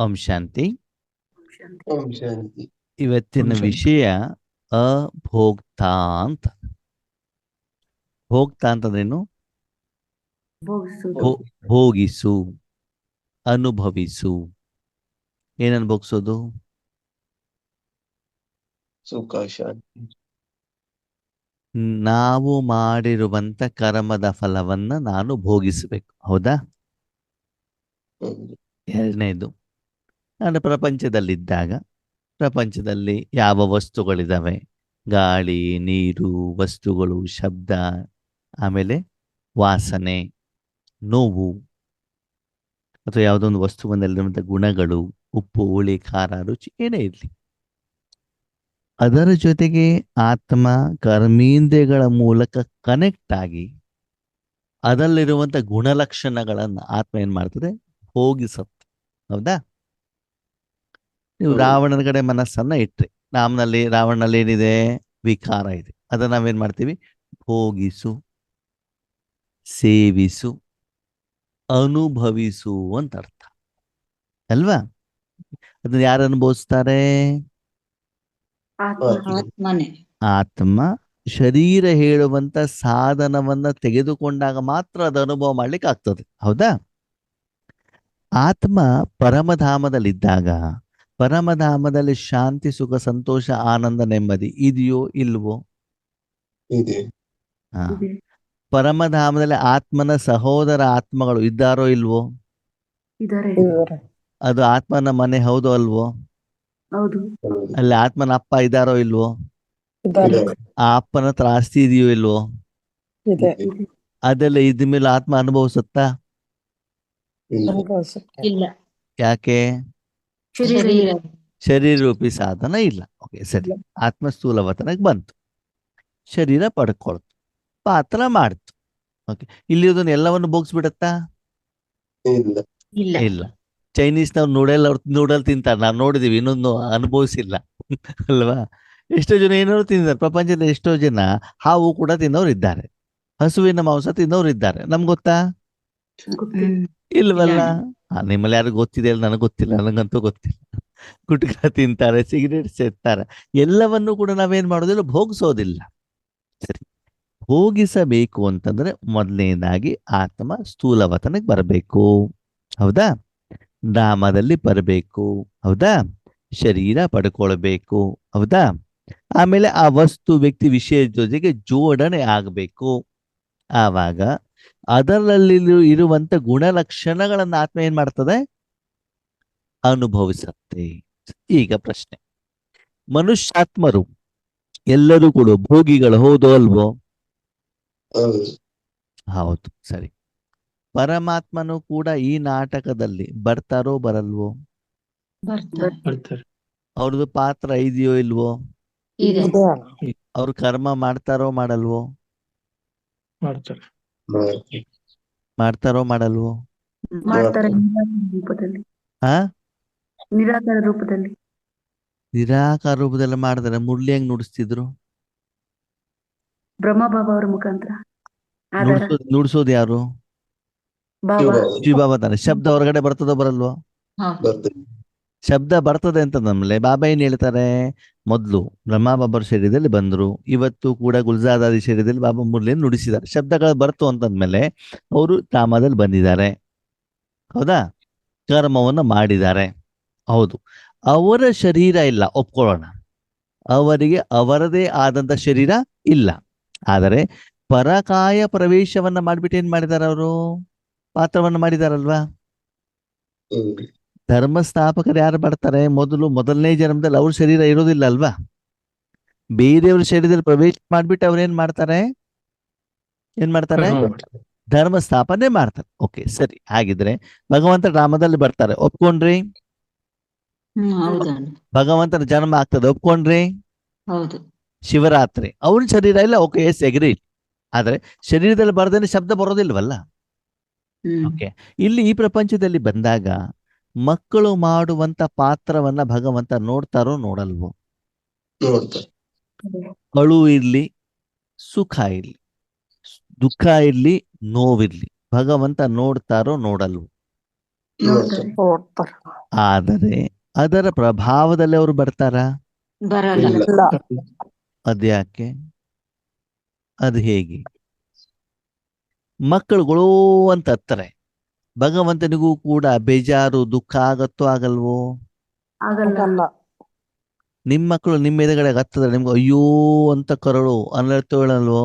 ಓಂ ಶಾಂತಿ. ಓಂ ಶಾಂತಿ. ಇವತ್ತಿನ ವಿಷಯ ಅಭೋಕ್ತ ಅಂತ. ಭೋಕ್ತ ಅಂತಂದ್ರೇನು? ಭೋಗಿಸು, ಅನುಭವಿಸು. ಏನ್ ಅನುಭವಿಸೋದು? ಸುಖ, ಶಾಂತಿ. ನಾವು ಮಾಡಿರುವಂತ ಕರ್ಮದ ಫಲವನ್ನ ನಾನು ಭೋಗಿಸಬೇಕು. ಹೌದಾ? ಎರಡನೇದು, ನಾನು ಪ್ರಪಂಚದಲ್ಲಿದ್ದಾಗ ಪ್ರಪಂಚದಲ್ಲಿ ಯಾವ ವಸ್ತುಗಳಿದಾವೆ, ಗಾಳಿ, ನೀರು, ವಸ್ತುಗಳು, ಶಬ್ದ, ಆಮೇಲೆ ವಾಸನೆ, ನೋವು, ಅಥವಾ ಯಾವುದೊಂದು ವಸ್ತುವಿನಲ್ಲಿರುವಂಥ ಗುಣಗಳು, ಉಪ್ಪು, ಹುಳಿ, ಖಾರ, ರುಚಿ ಏನೇ ಇರಲಿ, ಅದರ ಜೊತೆಗೆ ಆತ್ಮ ಕರ್ಮೇಂದ್ರಿಯಗಳ ಮೂಲಕ ಕನೆಕ್ಟ್ ಆಗಿ ಅದರಲ್ಲಿರುವಂಥ ಗುಣಲಕ್ಷಣಗಳನ್ನು ಆತ್ಮ ಏನ್ ಮಾಡ್ತದೆ? ಭೋಗಿಸುತ್ತೆ. ಹೌದಾ? ನೀವು ರಾವಣನ ಕಡೆ ಮನಸ್ಸನ್ನ ಇಟ್ರಿ, ರಾವಣನಲ್ಲಿ ಏನಿದೆ? ವಿಕಾರ ಇದೆ. ಅದನ್ನ ನಾವೇನ್ ಮಾಡ್ತೀವಿ? ಭೋಗಿಸು, ಸೇವಿಸು, ಅನುಭವಿಸು ಅಂತ ಅರ್ಥ ಅಲ್ವಾ? ಅದನ್ನ ಯಾರು ಅನುಭವಿಸ್ತಾರೆ? ಆತ್ಮ ಶರೀರ ಹೇಳುವಂತ ಸಾಧನವನ್ನ ತೆಗೆದುಕೊಂಡಾಗ ಮಾತ್ರ ಅದು ಅನುಭವ ಮಾಡ್ಲಿಕ್ಕೆ ಆಗ್ತದೆ. ಹೌದಾ? ಆತ್ಮ ಪರಮಧಾಮದಲ್ಲಿದ್ದಾಗ ಪರಮಧಾಮದಲ್ಲಿ ಶಾಂತಿ, ಸುಖ, ಸಂತೋಷ, ಆನಂದ, ನೆಮ್ಮದಿ ಇದೆಯೋ ಇಲ್ವೋ? ಇದೆ. ಪರಮಧಾಮದಲ್ಲಿ ಆತ್ಮನ ಸಹೋದರ ಆತ್ಮಗಳು ಇದ್ದಾರೋ ಇಲ್ವೋ? ಅದು ಆತ್ಮನ ಮನೆ ಹೌದೋ ಅಲ್ವೋ? ಅಲ್ಲಿ ಆತ್ಮನ ಅಪ್ಪ ಇದ್ದಾರೋ ಇಲ್ವೋ? ಆ ಅಪ್ಪನ ಹತ್ರ ಆಸ್ತಿ ಇದೆಯೋ ಇಲ್ವೋ? ಅದೆಲ್ಲ ಇದ್ಮೇಲೆ ಆತ್ಮ ಅನುಭವಿಸುತ್ತಾ? ಯಾಕೆ? ಶರೀರ ರೂಪಿ ಸಾಧನ ಇಲ್ಲ. ಓಕೆ, ಸರಿ. ಆತ್ಮ ಸ್ಥೂಲವತನಕ್ಕೆ ಬಂತು, ಶರೀರ ಪಡ್ಕೊಳ್ತು, ಪಾತ್ರ ಮಾಡ್ತು. ಓಕೆ, ಇಲ್ಲಿ ಅದನ್ನ ಎಲ್ಲವನ್ನು ಭೋಗಿಸ್ಬಿಡತ್ತಾ? ಇಲ್ಲ. ಚೈನೀಸ್ನವ್ರು ನೂಡಲ್ ತಿಂತಾರೆ, ನಾವು ನೋಡಿದೀವಿ, ಇನ್ನೊಂದು ಅನುಭವಿಸಿಲ್ಲ ಅಲ್ವಾ? ಎಷ್ಟೋ ಜನ ಏನಾದ್ರು ತಿಂತಾರೆ. ಪ್ರಪಂಚದ ಎಷ್ಟೋ ಜನ ಹಾವು ಕೂಡ ತಿನ್ನೋರು ಇದ್ದಾರೆ, ಹಸುವಿನ ಮಾಂಸ ತಿನ್ನೋರು ಇದ್ದಾರೆ. ನಮ್ಗೆ ಗೊತ್ತಾ? ಇಲ್ವಲ್ಲ. ನಿಮ್ಮಲ್ಲಿ ಯಾರು ಗೊತ್ತಿದೆ ಅಲ್ಲ, ನನಗೆ ಗೊತ್ತಿಲ್ಲ, ನನಗಂತೂ ಗೊತ್ತಿಲ್ಲ. ಗುಟ್ಕ ತಿಂತಾರೆ, ಸಿಗರೇಟ್ ಸೇರ್ತಾರೆ, ಎಲ್ಲವನ್ನೂ ಕೂಡ ನಾವೇನ್ ಮಾಡೋದಿಲ್ಲ, ಭೋಗಿಸೋದಿಲ್ಲ. ಸರಿ, ಭೋಗಿಸಬೇಕು ಅಂತಂದ್ರೆ ಮೊದಲನೇದಾಗಿ ಆತ್ಮ ಸ್ಥೂಲವತನಕ್ಕೆ ಬರಬೇಕು. ಹೌದಾ? ಧಾಮದಲ್ಲಿ ಬರಬೇಕು. ಹೌದಾ? ಶರೀರ ಪಡ್ಕೊಳ್ಬೇಕು. ಹೌದಾ? ಆಮೇಲೆ ಆ ವಸ್ತು, ವ್ಯಕ್ತಿ, ವಿಷಯ ಜೊತೆಗೆ ಜೋಡಣೆ ಆಗಬೇಕು. ಆವಾಗ ಅದರಲ್ಲಿ ಇರುವಂತ ಗುಣಲಕ್ಷಣಗಳನ್ನ ಆತ್ಮ ಏನ್ ಮಾಡ್ತದೆ? ಅನುಭವಿಸುತ್ತೆ. ಈಗ ಪ್ರಶ್ನೆ, ಮನುಷ್ಯಾತ್ಮರು ಎಲ್ಲರೂ ಕೂಡ ಭೋಗಿಗಳು ಹೌದು ಅಲ್ವೋ? ಹೌದು, ಸರಿ. ಪರಮಾತ್ಮನು ಕೂಡ ಈ ನಾಟಕದಲ್ಲಿ ಬರ್ತಾರೋ ಬರಲ್ವೋ? ಅವ್ರದ್ದು ಪಾತ್ರ ಇದೆಯೋ ಇಲ್ವೋ? ಅವ್ರು ಕರ್ಮ ಮಾಡ್ತಾರೋ ಮಾಡಲ್ವೋ? ಮಾಡ್ತಾರೋ ಮಾಡಲ್ವೋ? ನಿರಾಕಾರ ರೂಪದಲ್ಲಿ ಮಾಡಿದ್ರೆ ಮುರಳಿ ಹೆಂಗ್ ನುಡಿಸ್ತಿದ್ರು? ಬ್ರಹ್ಮಬಾಬಾ ಅವರ ಮುಖಾಂತರ ನುಡಿಸೋದು ಯಾರು? ಶಿವಬಾಬಾ ತಾನೆ. ಶಬ್ದ ಹೊರಗಡೆ ಬರ್ತದೋ ಬರಲ್ವೋ? ಶಬ್ದ ಬರ್ತದೆ ಅಂತ ನಮ್ಮಲ್ಲಿ ಬಾಬಾ ಏನ್ ಹೇಳ್ತಾರೆ? ಮೊದ್ಲು ಬ್ರಹ್ಮಬಾಬರ ಶರೀರದಲ್ಲಿ ಬಂದ್ರು, ಇವತ್ತು ಕೂಡ ಗುಲ್ಜಾದಾದಿ ಶರೀರದಲ್ಲಿ ಬಾಬಾ ಮುರಳಿಯನ್ನು ನುಡಿಸಿದ್ದಾರೆ. ಶಬ್ದಗಳು ಬರ್ತು ಅಂತಂದ್ಮೇಲೆ ಅವರು ಧಾಮದಲ್ಲಿ ಬಂದಿದ್ದಾರೆ. ಹೌದಾ? ಕರ್ಮವನ್ನು ಮಾಡಿದ್ದಾರೆ. ಹೌದು, ಅವರ ಶರೀರ ಇಲ್ಲ, ಒಪ್ಕೊಳ್ಳೋಣ. ಅವರಿಗೆ ಅವರದೇ ಆದಂತ ಶರೀರ ಇಲ್ಲ. ಆದರೆ ಪರಕಾಯ ಪ್ರವೇಶವನ್ನ ಮಾಡ್ಬಿಟ್ಟು ಏನ್ ಮಾಡಿದಾರೆ? ಅವರು ಪಾತ್ರವನ್ನ ಮಾಡಿದಾರಲ್ವಾ? ಧರ್ಮಸ್ಥಾಪಕರು ಯಾರು ಬರ್ತಾರೆ? ಮೊದಲನೇ ಜನ್ಮದಲ್ಲಿ ಅವ್ರ ಶರೀರ ಇರೋದಿಲ್ಲ ಅಲ್ವಾ? ಬೇರೆಯವ್ರ ಶರೀರದಲ್ಲಿ ಪ್ರವೇಶ ಮಾಡ್ಬಿಟ್ಟು ಅವ್ರು ಏನ್ ಮಾಡ್ತಾರೆ? ಧರ್ಮ ಸ್ಥಾಪನೆ ಮಾಡ್ತಾರೆ. ಓಕೆ, ಸರಿ. ಹಾಗಿದ್ರೆ ಭಗವಂತ ಧಾಮದಲ್ಲಿ ಬರ್ತಾರೆ, ಒಪ್ಕೊಂಡ್ರಿ? ಭಗವಂತನ ಜನ್ಮ ಆಗ್ತದೆ, ಒಪ್ಕೊಂಡ್ರಿ? ಶಿವರಾತ್ರಿ ಅವನ ಶರೀರ ಇಲ್ಲ, ಓಕೆ, ಎಸ್, ಎಗ್ರಿ. ಆದ್ರೆ ಶರೀರದಲ್ಲಿ ಬರ್ದೇನೆ ಶಬ್ದ ಬರೋದಿಲ್ವಲ್ಲ? ಓಕೆ, ಇಲ್ಲಿ ಈ ಪ್ರಪಂಚದಲ್ಲಿ ಬಂದಾಗ ಮಕ್ಕಳು ಮಾಡುವಂತ ಪಾತ್ರವನ್ನ ಭಗವಂತ ನೋಡ್ತಾರೋ ನೋಡಲ್ವೋ? ಅಳು ಇರ್ಲಿ, ಸುಖ ಇರ್ಲಿ, ದುಃಖ ಇರ್ಲಿ, ನೋವಿರ್ಲಿ, ಭಗವಂತ ನೋಡ್ತಾರೋ ನೋಡಲ್ವೋ? ನೋಡ್ತಾರೆ. ನೋಡ್ತಾರೆ. ಆದರೆ ಅದರ ಪ್ರಭಾವದಲ್ಲಿ ಅವರು ಬರ್ತಾರಾ? ಬರಲ್ಲ. ಇಲ್ಲ. ಇಲ್ಲ. ಅದ್ಯಾಕೆ? ಅದು ಹೇಗೆ? ಮಕ್ಕಳುಗಳು ಅಂತ ಹತ್ತಾರೆ, ಭಗವಂತನಿಗೂ ಕೂಡ ಬೇಜಾರು ದುಃಖ ಆಗತ್ತೋ ಆಗಲ್ವೋ? ಆಗಲ್ಲ. ನಿಮ್ಮ ಮಕ್ಕಳು ನಿಮ್ಮ ಎದುರುಗಡೆ ಹತ್ತದ್ರೆ ನಿಮ್ಗೆ ಅಯ್ಯೋ ಅಂತ ಕರಳು ಅನ್ನಲ್ತೋ ಹೇಳಲ್ವೋ?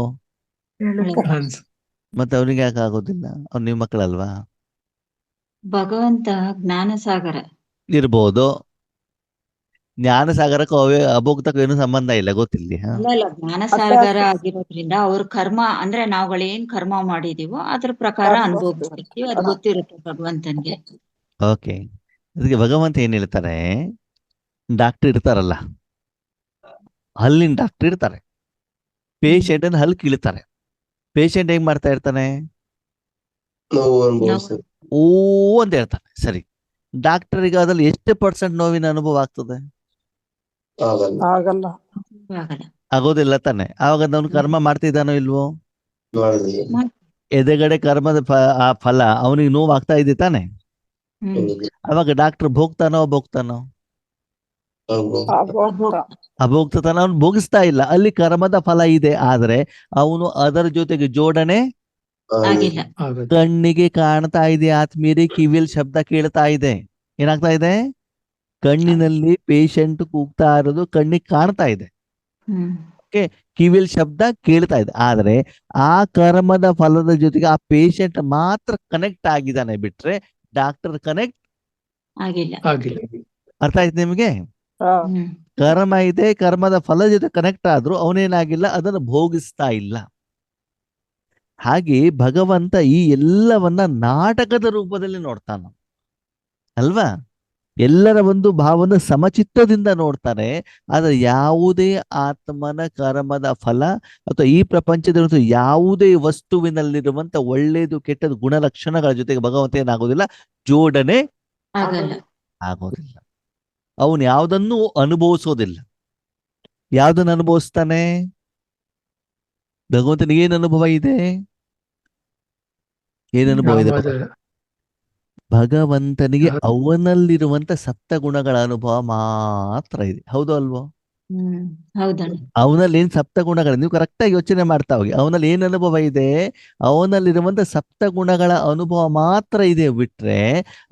ಮತ್ತೆ ಅವ್ರಿಗೆ ಯಾಕೆ ಆಗೋದಿಲ್ಲ? ಅವ್ರು ನಿಮ್ಮ ಮಕ್ಕಳಲ್ವಾ? ಭಗವಂತ ಜ್ಞಾನ ಸಾಗರ. ಇರ್ಬೋದು. ಜ್ಞಾನ ಸಾಗರಕ್ಕೂ ಅಭೋಕ್ತಕ್ಕೂ ಏನು ಸಂಬಂಧ ಇಲ್ಲ, ಗೊತ್ತಿಲ್ಲ. ಅಲ್ಲ ಜ್ಞಾನ ಸಾಗರ ಆಗಿರೋದ್ರಿಂದ ಅವ್ರ ಕರ್ಮ ಅಂದ್ರೆ ನಾವುಗಳೇನ್ ಕರ್ಮ ಮಾಡಿದೀವೋ ಅದ್ರ ಪ್ರಕಾರ ಅನುಭವಿಸ್ತೀವಿ. ಅದು ಗೊತ್ತಿರುತ್ತೆ ಭಗವಂತನ್ಗೆ. ಓಕೆ, ಅದಕ್ಕೆ ಭಗವಂತ ಏನ್ ಹೇಳ್ತಾರೆ, ಡಾಕ್ಟರ್ ಇರ್ತಾರಲ್ಲ, ಹಲ್ಲಿನ ಡಾಕ್ಟರ್ ಇರ್ತಾರೆ, ಪೇಷಂಟ್ ಅನ್ನು ಹಲ್ಲು ಕೀಳ್ತಾರೆ. ಪೇಷಂಟ್ ಹೆಂಗ್ ಮಾಡ್ತಾ ಇರ್ತಾನೆ? ನೋವು ಅನುಭವಿಸ್ತದೆ. ಓ ಅಂತ ಹೇಳ್ತಾನೆ. ಸರಿ, ಡಾಕ್ಟರಿಗೆ ಅದ್ರಲ್ಲಿ ಎಷ್ಟು ಪರ್ಸೆಂಟ್ ನೋವಿನ ಅನುಭವ ಆಗ್ತದೆ? ಆಗಲ್ಲ. ಆಗಲ್ಲ. ಆಗಲ್ಲ. ಆಗೋದಿಲ್ಲ ತಾನೆ. ಆವಾಗ ಅವನು ಕರ್ಮ ಮಾಡ್ತಿದ್ದಾನೋ ಇಲ್ವೋ? ಮಾಡಿದೆ. ಎದೆಗಡೆ ಕರ್ಮದ ಆ ಫಲ ಅವನಿಗೆ ನೋವು ಆಗ್ತಾ ಇದೆ ತಾನೆ. ಹೌದು. ಅವಾಗ ಡಾಕ್ಟರ್ ಭೋಗ್ತಾನೋ ಭೋಗ್ತಾನೋ? ಆಗ್ಬೋದು. ಅಭೋಗ್ತಾನ. ಅವನು ಭೋಗಿಸ್ತಾ ಇಲ್ಲ, ಅಲ್ಲಿ ಕರ್ಮದ ಫಲ ಇದೆ, ಆದ್ರೆ ಅವನು ಅದರ ಜೊತೆಗೆ ಜೋಡಣೆ ಆಗಿಲ್ಲ. ಕಣ್ಣಿಗೆ ಕಾಣ್ತಾ ಇದೆ. ಆತ್ಮೀಯರೇ, ಕಿವಿಯಲ್ಲಿ ಶಬ್ದ ಕೇಳ್ತಾ ಇದೆ. ಏನಾಗ್ತಾ ಇದೆ? ಕಣ್ಣಿನಲ್ಲಿ ಪೇಷಂಟ್ ಕೂಗ್ತಾ ಇರೋದು ಕಣ್ಣಿಗೆ ಕಾಣ್ತಾ ಇದೆ, ಕಿವಿಯಲ್ಲಿ ಶಬ್ದ ಕೇಳ್ತಾ ಇದೆ. ಆದ್ರೆ ಆ ಕರ್ಮದ ಫಲದ ಜೊತೆಗೆ ಆ ಪೇಷಂಟ್ ಮಾತ್ರ ಕನೆಕ್ಟ್ ಆಗಿದ್ದಾನೆ, ಬಿಟ್ರೆ ಡಾಕ್ಟರ್ ಕನೆಕ್ಟ್ ಆಗಿಲ್ಲ. ಅರ್ಥ ಆಯ್ತು ನಿಮ್ಗೆ? ಹ್ಮ್. ಕರ್ಮ ಇದೆ, ಕರ್ಮದ ಫಲ ಜೊತೆ ಕನೆಕ್ಟ್ ಆದ್ರೂ ಅವನೇನಾಗಿಲ್ಲ, ಅದನ್ನು ಭೋಗಿಸ್ತಾ ಇಲ್ಲ. ಹಾಗೆ ಭಗವಂತ ಈ ಎಲ್ಲವನ್ನ ನಾಟಕದ ರೂಪದಲ್ಲಿ ನೋಡ್ತಾನ ಅಲ್ವಾ? ಎಲ್ಲರ ಒಂದು ಭಾವನ ಸಮಚಿತ್ತದಿಂದ ನೋಡ್ತಾರೆ. ಆದ್ರೆ ಯಾವುದೇ ಆತ್ಮನ ಕರ್ಮದ ಫಲ ಅಥವಾ ಈ ಪ್ರಪಂಚದ ಯಾವುದೇ ವಸ್ತುವಿನಲ್ಲಿರುವಂತ ಒಳ್ಳೇದು ಕೆಟ್ಟದ ಗುಣಲಕ್ಷಣಗಳ ಜೊತೆಗೆ ಭಗವಂತ ಏನಾಗೋದಿಲ್ಲ, ಜೋಡಣೆ ಆಗಲ್ಲ. ಆಗೋದಿಲ್ಲ. ಅವನು ಯಾವುದನ್ನು ಅನುಭವಿಸೋದಿಲ್ಲ. ಯಾವುದನ್ನು ಅನುಭವಿಸ್ತಾನೆ? ಭಗವಂತನಿಗೆ ಏನ್ ಅನುಭವ ಇದೆ? ಏನ್ ಅನುಭವ ಇದೆ? ಭಗವಂತನಿಗೆ ಅವನಲ್ಲಿರುವಂತ ಸಪ್ತ ಗುಣಗಳ ಅನುಭವ ಮಾತ್ರ ಇದೆ. ಹೌದು ಅಲ್ವೋ? ಹೌದಣ್ಣ. ಅವನಲ್ಲಿ ಏನ್ ಸಪ್ತ ಗುಣಗಳ, ನೀವು ಕರೆಕ್ಟ್ ಆಗಿ ಯೋಚನೆ ಮಾಡ್ತಾ ಹೋಗಿ. ಅವನಲ್ಲಿ ಏನ್ ಅನುಭವ ಇದೆ? ಅವನಲ್ಲಿರುವಂತ ಸಪ್ತ ಗುಣಗಳ ಅನುಭವ ಮಾತ್ರ ಇದೆ, ಬಿಟ್ರೆ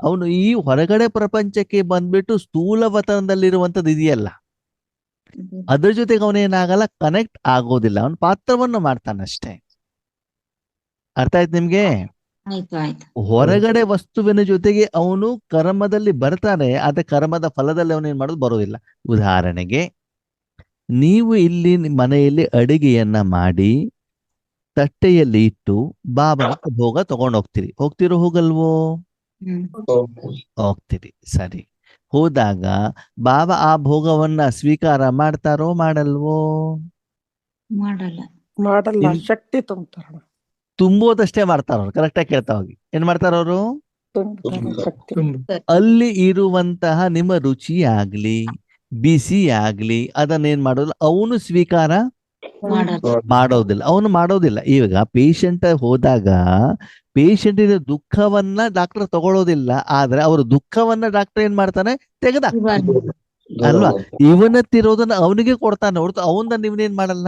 ಅವನು ಈ ಹೊರಗಡೆ ಪ್ರಪಂಚಕ್ಕೆ ಬಂದ್ಬಿಟ್ಟು ಸ್ಥೂಲವತನದಲ್ಲಿರುವಂತದ್ದು ಇದೆಯಲ್ಲ, ಅದ್ರ ಜೊತೆಗೆ ಅವನೇನಾಗಲ್ಲ, ಕನೆಕ್ಟ್ ಆಗೋದಿಲ್ಲ. ಅವನ ಪಾತ್ರವನ್ನು ಮಾಡ್ತಾನಷ್ಟೇ. ಅರ್ಥ ಆಯ್ತು ನಿಮ್ಗೆ? ಆಯ್ತು ಆಯ್ತು. ಹೊರಗಡೆ ವಸ್ತುವಿನ ಜೊತೆಗೆ ಅವನು ಕರ್ಮದಲ್ಲಿ ಬರ್ತಾನೆ, ಆದ್ರೆ ಕರ್ಮದ ಫಲದಲ್ಲಿ ಅವನೇನ್ ಮಾಡೋದು ಬರೋದಿಲ್ಲ. ಉದಾಹರಣೆಗೆ, ನೀವು ಇಲ್ಲಿ ಮನೆಯಲ್ಲಿ ಅಡಿಗೆಯನ್ನ ಮಾಡಿ ತಟ್ಟೆಯಲ್ಲಿ ಇಟ್ಟು ಬಾಬನ ಭೋಗ ತಗೊಂಡು ಹೋಗ್ತೀರಿ. ಹೋಗ್ತಿರೋ ಹೋಗಲ್ವೋ? ಹೋಗ್ತೀರಿ. ಸರಿ, ಹೋದಾಗ ಬಾಬಾ ಆ ಭೋಗವನ್ನ ಸ್ವೀಕಾರ ಮಾಡ್ತಾರೋ ಮಾಡಲ್ವೋ? ಮಾಡಲ್ಲ. ಮಾಡಲ್ಲ. ಶಕ್ತಿ ತುಂಬ್ತಾರ. ತುಂಬೋದಷ್ಟೇ ಮಾಡ್ತಾರ ಅವ್ರು. ಕರೆಕ್ಟಾಗಿ ಕೇಳ್ತಾ ಹೋಗಿ. ಏನ್ ಮಾಡ್ತಾರ ಅವರು? ಶಕ್ತಿ. ಅಲ್ಲಿ ಇರುವಂತಹ ನಿಮ್ಮ ರುಚಿ ಆಗ್ಲಿ ಬಿಸಿ ಆಗ್ಲಿ ಅದನ್ನೇನ್ ಮಾಡೋದಿಲ್ಲ, ಅವನು ಸ್ವೀಕಾರ ಮಾಡೋದಿಲ್ಲ. ಅವನು ಮಾಡೋದಿಲ್ಲ. ಈಗ ಪೇಷಂಟ್ ಹೋದಾಗ ಪೇಷಂಟಿನ ದುಃಖವನ್ನ ಡಾಕ್ಟರ್ ತಗೊಳ್ಳೋದಿಲ್ಲ, ಆದ್ರೆ ಅವ್ರ ದುಃಖವನ್ನ ಡಾಕ್ಟರ್ ಏನ್ ಮಾಡ್ತಾನೆ? ತೆಗೆದ ಅಲ್ವಾ? ಇವನತ್ತಿರೋದನ್ನ ಅವನಿಗೆ ಕೊಡ್ತಾನೆ ಹೊರತು ಅವನ್ನ ನೀವನೇನ್ ಮಾಡಲ್ಲ.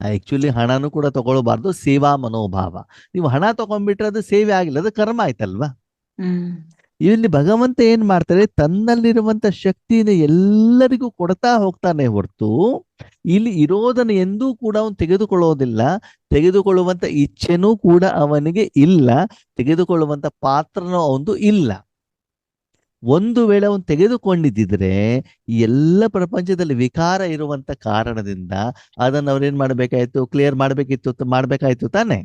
ಆಕ್ಚುಲಿ ಹಣನೂ ಕೂಡ ತಗೊಳ್ಬಾರ್ದು, ಸೇವಾ ಮನೋಭಾವ. ನೀವು ಹಣ ತಗೊಂಡ್ಬಿಟ್ರೆ ಅದು ಸೇವೆ ಆಗಿಲ್ಲ, ಅದು ಕರ್ಮ ಆಯ್ತಲ್ವಾ? ಇಲ್ಲಿ ಭಗವಂತ ಏನ್ ಮಾಡ್ತಾರೆ, ತನ್ನಲ್ಲಿರುವಂತ ಶಕ್ತಿನ ಎಲ್ಲರಿಗೂ ಕೊಡ್ತಾ ಹೋಗ್ತಾನೆ ಹೊರತು ಇಲ್ಲಿ ಇರೋದನ್ನ ಎಂದೂ ಕೂಡ ಅವನು ತೆಗೆದುಕೊಳ್ಳೋದಿಲ್ಲ. ತೆಗೆದುಕೊಳ್ಳುವಂತ ಇಚ್ಛೆನೂ ಕೂಡ ಅವನಿಗೆ ಇಲ್ಲ, ತೆಗೆದುಕೊಳ್ಳುವಂತ ಪಾತ್ರನೂ ಅವನು ಇಲ್ಲ. ಒಂದು ವೇಳೆ ಅವನು ತೆಗೆದುಕೊಂಡಿದ್ದಿದ್ರೆ ಎಲ್ಲ ಪ್ರಪಂಚದಲ್ಲಿ ವಿಕಾರ ಇರುವಂತ ಕಾರಣದಿಂದ ಅದನ್ನ ಅವ್ರೇನ್ ಮಾಡ್ಬೇಕಾಯ್ತು? ಕ್ಲಿಯರ್ ಮಾಡ್ಬೇಕಾಯ್ತು ತಾನೆ.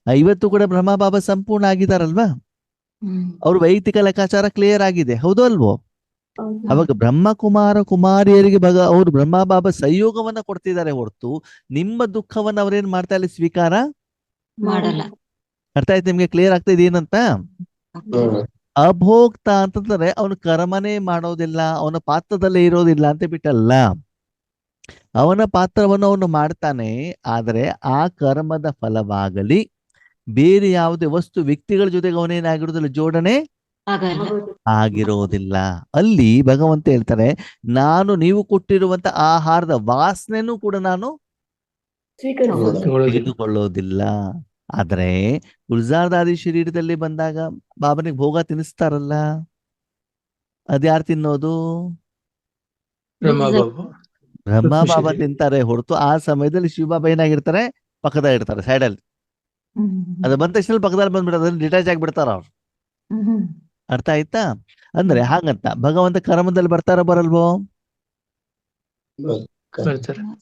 ಇವತ್ತು ಕೂಡ ಬ್ರಹ್ಮ ಬಾಬಾ ಸಂಪೂರ್ಣ ಆಗಿದಾರಲ್ವಾ? ಅವ್ರ ವೈಯಕ್ತಿಕ ಲೆಕ್ಕಾಚಾರ ಕ್ಲಿಯರ್ ಆಗಿದೆ. ಹೌದು ಅಲ್ವೋ? ಅವಾಗ ಕುಮಾರಿಯರಿಗೆ ಅವರು ಬ್ರಹ್ಮ ಬಾಬಾ ಸಹಯೋಗವನ್ನ ಕೊಡ್ತಿದ್ದಾರೆ ಹೊರತು ನಿಮ್ಮ ದುಃಖವನ್ನ ಅವ್ರೇನ್ ಮಾಡ್ತಾ ಇಲ್ಲ, ಸ್ವೀಕಾರ ಮಾಡಲ್ಲ. ಅರ್ಥ ಆಯ್ತು ನಿಮ್ಗೆ? ಕ್ಲಿಯರ್ ಆಗ್ತಾ ಇದೆ ಏನಂತ? ಅಭೋಕ್ತ ಅಂತಂದ್ರೆ ಅವನು ಕರ್ಮನೇ ಮಾಡೋದಿಲ್ಲ, ಅವನ ಪಾತ್ರದಲ್ಲೇ ಇರೋದಿಲ್ಲ ಅಂತ ಬಿಟ್ಟಲ್ಲ. ಅವನ ಪಾತ್ರವನ್ನು ಅವನು ಮಾಡ್ತಾನೆ, ಆದರೆ ಆ ಕರ್ಮದ ಫಲವಾಗಲಿ ಬೇರೆ ಯಾವುದೇ ವಸ್ತು ವ್ಯಕ್ತಿಗಳ ಜೊತೆಗೆ ಅವನೇನಾಗಿರೋದಿಲ್ಲ, ಜೋಡಣೆ ಆಗಲ್ಲ. ಆಗಿರೋದಿಲ್ಲ. ಅಲ್ಲಿ ಭಗವಂತ ಹೇಳ್ತಾರೆ, ನಾನು ನೀವು ಕೊಟ್ಟಿರುವಂತ ಆಹಾರದ ವಾಸನೆನೂ ಕೂಡ ನಾನು ತೆಗೆದುಕೊಳ್ಳೋದಿಲ್ಲ. ಆದ್ರೆ ಗುಲ್ಜಾರ್ದಾರಿ ಶರೀರದಲ್ಲಿ ಬಂದಾಗ ಬಾಬನಿಗೆ ಭೋಗ ತಿನ್ನಿಸ್ತಾರಲ್ಲ, ಅದ್ಯಾರು ತಿನ್ನೋದು? ಬ್ರಹ್ಮ ಬಾಬಾ ತಿಂತಾರೆ ಹೊರತು ಆ ಸಮಯದಲ್ಲಿ ಶಿವಬಾಬಾ ಏನಾಗಿರ್ತಾರೆ, ಪಕ್ಕದಾಗ ಇರ್ತಾರೆ ಸೈಡಲ್ಲಿ. ಅದು ಬಂದ ತಕ್ಷಣ ಪಕ್ಕದಲ್ಲಿ ಬಂದ್ಬಿಡೋದು, ಡಿಟ್ಯಾಚ್ ಆಗಿಬಿಡ್ತಾರ ಅವ್ರು. ಅರ್ಥ ಆಯ್ತಾ? ಅಂದ್ರೆ ಹಾಗಂತ ಭಗವಂತ ಕರ್ಮದಲ್ಲಿ ಬರ್ತಾರೋ ಬರಲ್ವೋ?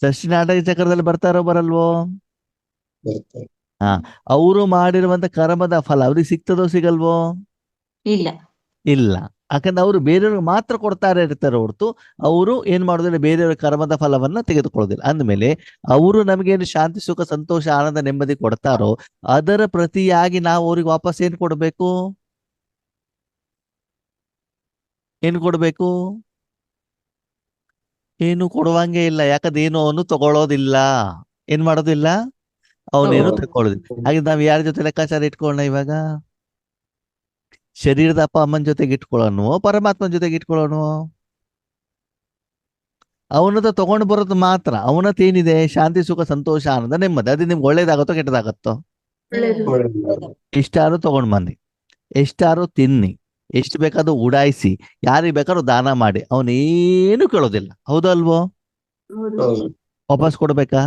ಸೃಷ್ಟಿ ನಾಟಕ ಚಕ್ರದಲ್ಲಿ ಬರ್ತಾರೋ ಬರಲ್ವೋ? ಅವರು ಮಾಡಿರುವಂತ ಕರ್ಮದ ಫಲ ಅವ್ರಿಗೆ ಸಿಗ್ತದೋ ಸಿಗಲ್ವೋ? ಇಲ್ಲ. ಇಲ್ಲ. ಯಾಕಂದ್ರೆ ಅವರು ಬೇರೆಯವ್ರಿಗೆ ಮಾತ್ರ ಕೊಡ್ತಾರೆ ಇರ್ತಾರೆ ಹೊರತು ಅವರು ಏನ್ ಮಾಡೋದಿಲ್ಲ, ಬೇರೆಯವರ ಕರ್ಮದ ಫಲವನ್ನ ತೆಗೆದುಕೊಳ್ಳೋದಿಲ್ಲ. ಅಂದ್ಮೇಲೆ ಅವರು ನಮಗೇನು ಶಾಂತಿ, ಸುಖ, ಸಂತೋಷ, ಆನಂದ, ನೆಮ್ಮದಿ ಕೊಡ್ತಾರೋ ಅದರ ಪ್ರತಿಯಾಗಿ ನಾವು ಅವ್ರಿಗೆ ವಾಪಸ್ ಏನ್ ಕೊಡ್ಬೇಕು? ಏನು ಕೊಡ್ಬೇಕು? ಏನು ಕೊಡುವಂಗೆ ಇಲ್ಲ. ಯಾಕಂದ್ರೆ ಏನು ಅವನು ತಗೊಳ್ಳೋದಿಲ್ಲ, ಏನ್ ಮಾಡೋದಿಲ್ಲ, ಅವನೇನು ತಗೊಳ್ಳೋದಿಲ್ಲ. ಹಾಗೆ ನಾವ್ ಯಾರ ಜೊತೆ ಲೆಕ್ಕಾಚಾರ ಇಟ್ಕೊಳ್ಳೋಣ ಇವಾಗ? ಶರೀರದ ಅಪ್ಪ ಅಮ್ಮನ ಜೊತೆಗೆ ಇಟ್ಕೊಳ್ಳೋಣ, ಪರಮಾತ್ಮನ ಜೊತೆಗೆ ಇಟ್ಕೊಳ್ಳೋಣ? ಅವನದ ತಗೊಂಡು ಬರೋದು ಮಾತ್ರ. ಅವನತ್ ಏನಿದೆ? ಶಾಂತಿ, ಸುಖ, ಸಂತೋಷ, ಆನಂದ, ನೆಮ್ಮದಿ. ಅದು ನಿಮ್ಗೆ ಒಳ್ಳೇದಾಗತ್ತೋ ಕೆಟ್ಟದಾಗತ್ತೋ? ಎಷ್ಟಾರು ತಗೊಂಡ್ ಬನ್ನಿ, ಎಷ್ಟಾರು ತಿನ್ನಿ, ಎಷ್ಟು ಬೇಕಾದ್ರೂ ಉಡಾಯಿಸಿ, ಯಾರಿಗೆ ಬೇಕಾದ್ರೂ ದಾನ ಮಾಡಿ, ಅವನೇನು ಕೇಳೋದಿಲ್ಲ. ಹೌದೋ ಅಲ್ವೋ? ವಾಪಸ್ ಕೊಡ್ಬೇಕಾ?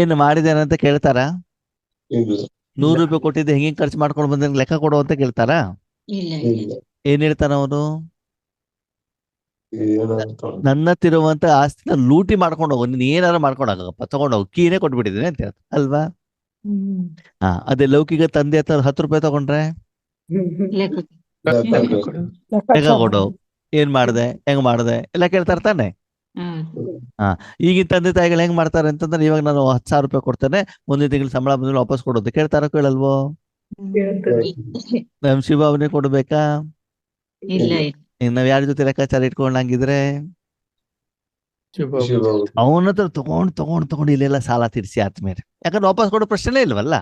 ಏನು ಮಾಡಿದೇನೆ ಅಂತ ಕೇಳ್ತಾರ? 100 ರೂಪಾಯಿ ಕೊಟ್ಟಿದ್ದೆ ಹೆಂಗೆ ಖರ್ಚು ಮಾಡ್ಕೊಂಡು ಬಂದ ಲೆಕ್ಕ ಕೊಡು ಅಂತ ಕೇಳ್ತಾರ? ಏನ್ ಹೇಳ್ತಾನ ಅವನು? ನನ್ನ ತಿರುವಂತ ಆಸ್ತಿನ ಲೂಟಿ ಮಾಡ್ಕೊಂಡು ಹೋಗು, ನೀನ್ ಏನಾರು ಮಾಡ್ಕೊಂಡು ಹೋಗಪ್ಪ, ತಗೊಂಡೋಗು, ಕೀನೇ ಕೊಟ್ಬಿಟ್ಟಿದ್ದೀನಿ ಅಂತ ಹೇಳ್ತಾರೆ ಅಲ್ವಾ? ಅದೇ ಲೌಕಿಕ ತಂದೆ ಹತ್ರ 10 ರೂಪಾಯಿ ತಗೊಂಡ್ರೆ ಲೆಕ್ಕ ಕೊಡು, ಏನ್ ಮಾಡ್ದೆ, ಹೆಂಗ್ ಮಾಡ್ದೆ ಎಲ್ಲ ಕೇಳ್ತಾರ ತಾನೆ? ಈಗಿನ ತಂದೆ ತಾಯಿಗಳು ಹೆಂಗ್ ಮಾಡ್ತಾರೆ ಅಂತಂದ್ರೆ, ಇವಾಗ ನಾನು 10,000 ರೂಪಾಯಿ ಕೊಡ್ತೇನೆ, ಮುಂದಿನ ತಿಂಗಳು ಸಂಬಳ ಬಂದ್ಮೇಲೆ ವಾಪಸ್ ಕೊಡೋದು ಕೇಳ್ತಾರ ಕೇಳಲ್ವೋ? ನಮ್ ಶಿವಭಾವನೆ ಕೊಡ್ಬೇಕಾ? ನಾವ್ ಯಾರ ಜೊತೆ ಲೆಕ್ಕಾಚಾರ ಇಟ್ಕೊಂಡಂಗಿದ್ರೆ ಅವನ ಹತ್ರ ತಗೊಂಡು ಇಲ್ಲೆಲ್ಲ ಸಾಲ ತೀರಿಸಿ ಆದ್ಮೇಲೆ, ಯಾಕಂದ್ರೆ ವಾಪಸ್ ಕೊಡೋ ಪ್ರಶ್ನೆ ಇಲ್ವಲ್ಲ.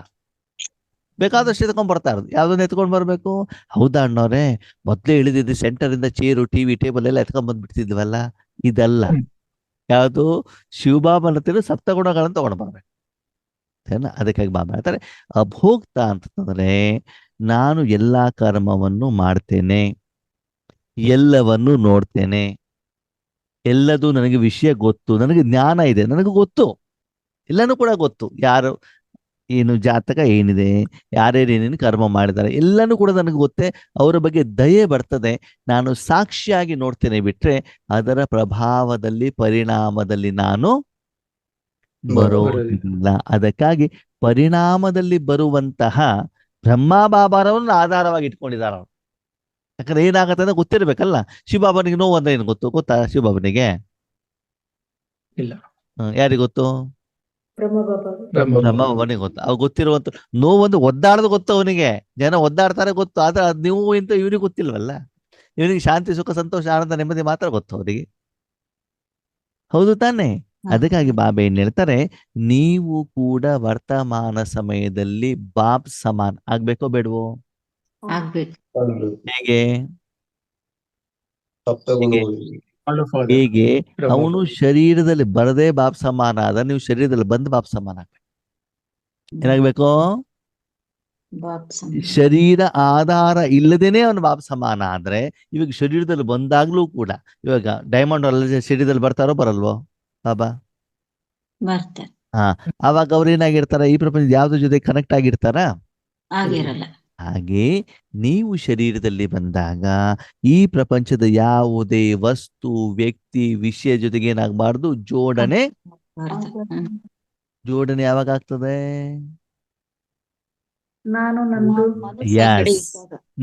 ಬೇಕಾದಷ್ಟು ಎತ್ಕೊಂಡ್ ಬರ್ತಾ ಇರೋದು, ಯಾವ್ದನ್ನ ಎತ್ಕೊಂಡ್ ಬರ್ಬೇಕು? ಹೌದಾ ಅಣ್ಣವ್ರೆ, ಮೊದ್ಲೇ ಇಳಿದಿದ್ದು ಸೆಂಟರ್ ಇಂದ ಚೇರು, ಟಿವಿ, ಟೇಬಲ್ ಎಲ್ಲ ಎತ್ಕೊಂಡ್ ಬಂದ್ಬಿಡ್ತಿದ್ವಲ್ಲ, ಇದಲ್ಲ. ಯಾವುದು? ಶಿವಬಾಬನ ಹತ್ತಿರ ಸಪ್ತಗುಣಗಳನ್ನು ತಗೊಂಡು ಬರ್ಬೇಕು. ಅದಕ್ಕಾಗಿ ಬಾಬಾ ಹೇಳ್ತಾರೆ, ಅಭೋಕ್ತ ಅಂತಂದ್ರೆ ನಾನು ಎಲ್ಲಾ ಕರ್ಮವನ್ನು ಮಾಡ್ತೇನೆ, ಎಲ್ಲವನ್ನು ನೋಡ್ತೇನೆ, ಎಲ್ಲದೂ ನನಗೆ ವಿಷಯ ಗೊತ್ತು, ನನಗೆ ಜ್ಞಾನ ಇದೆ, ನನಗೆ ಗೊತ್ತು, ಎಲ್ಲನೂ ಕೂಡ ಗೊತ್ತು. ಯಾರು ಏನು ಜಾತಕ ಏನಿದೆ, ಯಾರ್ಯಾರೇನೇನು ಕರ್ಮ ಮಾಡಿದ್ದಾರೆ ಎಲ್ಲನೂ ಕೂಡ ನನಗೆ ಗೊತ್ತೇ. ಅವರ ಬಗ್ಗೆ ದಯೆ ಬರ್ತದೆ, ನಾನು ಸಾಕ್ಷಿಯಾಗಿ ನೋಡ್ತೇನೆ ಬಿಟ್ರೆ ಅದರ ಪ್ರಭಾವದಲ್ಲಿ, ಪರಿಣಾಮದಲ್ಲಿ ನಾನು ಬರೋದಿಲ್ಲ. ಅದಕ್ಕಾಗಿ ಪರಿಣಾಮದಲ್ಲಿ ಬರುವಂತಹ ಬ್ರಹ್ಮ ಬಾಬಾರವನ್ನು ಆಧಾರವಾಗಿ ಇಟ್ಕೊಂಡಿದ್ದಾರೆ ಅವರು. ಯಾಕಂದ್ರೆ ಏನಾಗತ್ತೆ ಅಂತ ಗೊತ್ತಿರ್ಬೇಕಲ್ಲ. ಶಿವಬಾಬನಿಗೆ ನೋವು ಅಂದ್ರೆ ಏನು ಗೊತ್ತು? ಗೊತ್ತಾ ಶಿವಬಾಬನಿಗೆ? ಇಲ್ಲ. ಯಾರಿಗೆ ಗೊತ್ತು? ಬ್ರಹ್ಮ ಬಾಬನಿಗೆ ಗೊತ್ತು. ಅವ್ ಗೊತ್ತಿರುವಂತ ನೋವೊಂದು ಒದ್ದಾಡೋದು ಗೊತ್ತು ಅವನಿಗೆ, ಜನ ಒದ್ದಾಡ್ತಾರೆ ಗೊತ್ತು. ಆದ್ರೆ ಅದ್ ನೀವು ಇಂತ ಇವ್ರಿಗೆ ಗೊತ್ತಿಲ್ವಲ್ಲ. ಇವನಿಗೆ ಶಾಂತಿ, ಸುಖ, ಸಂತೋಷ, ಆನಂದ, ನೆಮ್ಮದಿ ಮಾತ್ರ ಗೊತ್ತು ಅವರಿಗೆ. ಹೌದು ತಾನೆ? ಅದಕ್ಕಾಗಿ ಬಾಬಾ ಏನ್ ಹೇಳ್ತಾರೆ, ನೀವು ಕೂಡ ವರ್ತಮಾನ ಸಮಯದಲ್ಲಿ ಬಾಬ್ ಸಮಾನ್ ಆಗ್ಬೇಕೋ ಬೇಡವೋ? ಹೇಗೆ? ಹೇಗೆ? ಅವನು ಶರೀರದಲ್ಲಿ ಬರದೇ ಬಾಪ್ ಸಮಾನ ಆದ, ನೀವು ಶರೀರದಲ್ಲಿ ಬಂದು ಬಾಪ್ ಸಮಾನ ಆಗ್ಬೇಕು. ಏನಾಗ್ಬೇಕು? ಶರೀರ ಆಧಾರ ಇಲ್ಲದೇನೆ ಅವನು ಬಾಪ್ ಸಮಾನ ಆದ್ರೆ, ಇವಾಗ ಶರೀರದಲ್ಲಿ ಬಂದಾಗ್ಲೂ ಕೂಡ, ಇವಾಗ ಡೈಮಂಡ್ ಅಲ್ಲ ಶರೀರದಲ್ಲಿ ಬರ್ತಾರೋ ಬರಲ್ವೋ ಬಾಬಾ? ಅವಾಗ ಅವ್ರು ಏನಾಗಿರ್ತಾರ? ಈ ಪ್ರಪಂಚದ ಯಾವ್ದ್ರ ಜೊತೆ ಕನೆಕ್ಟ್ ಆಗಿರ್ತಾರ? ಹಾಗೆ ನೀವು ಶರೀರದಲ್ಲಿ ಬಂದಾಗ ಈ ಪ್ರಪಂಚದ ಯಾವುದೇ ವಸ್ತು, ವ್ಯಕ್ತಿ, ವಿಷಯ ಜೊತೆಗೆ ಏನಾಗಬಾರ್ದು? ಜೋಡಣೆ ಯಾವಾಗ ಆಗ್ತದೆ?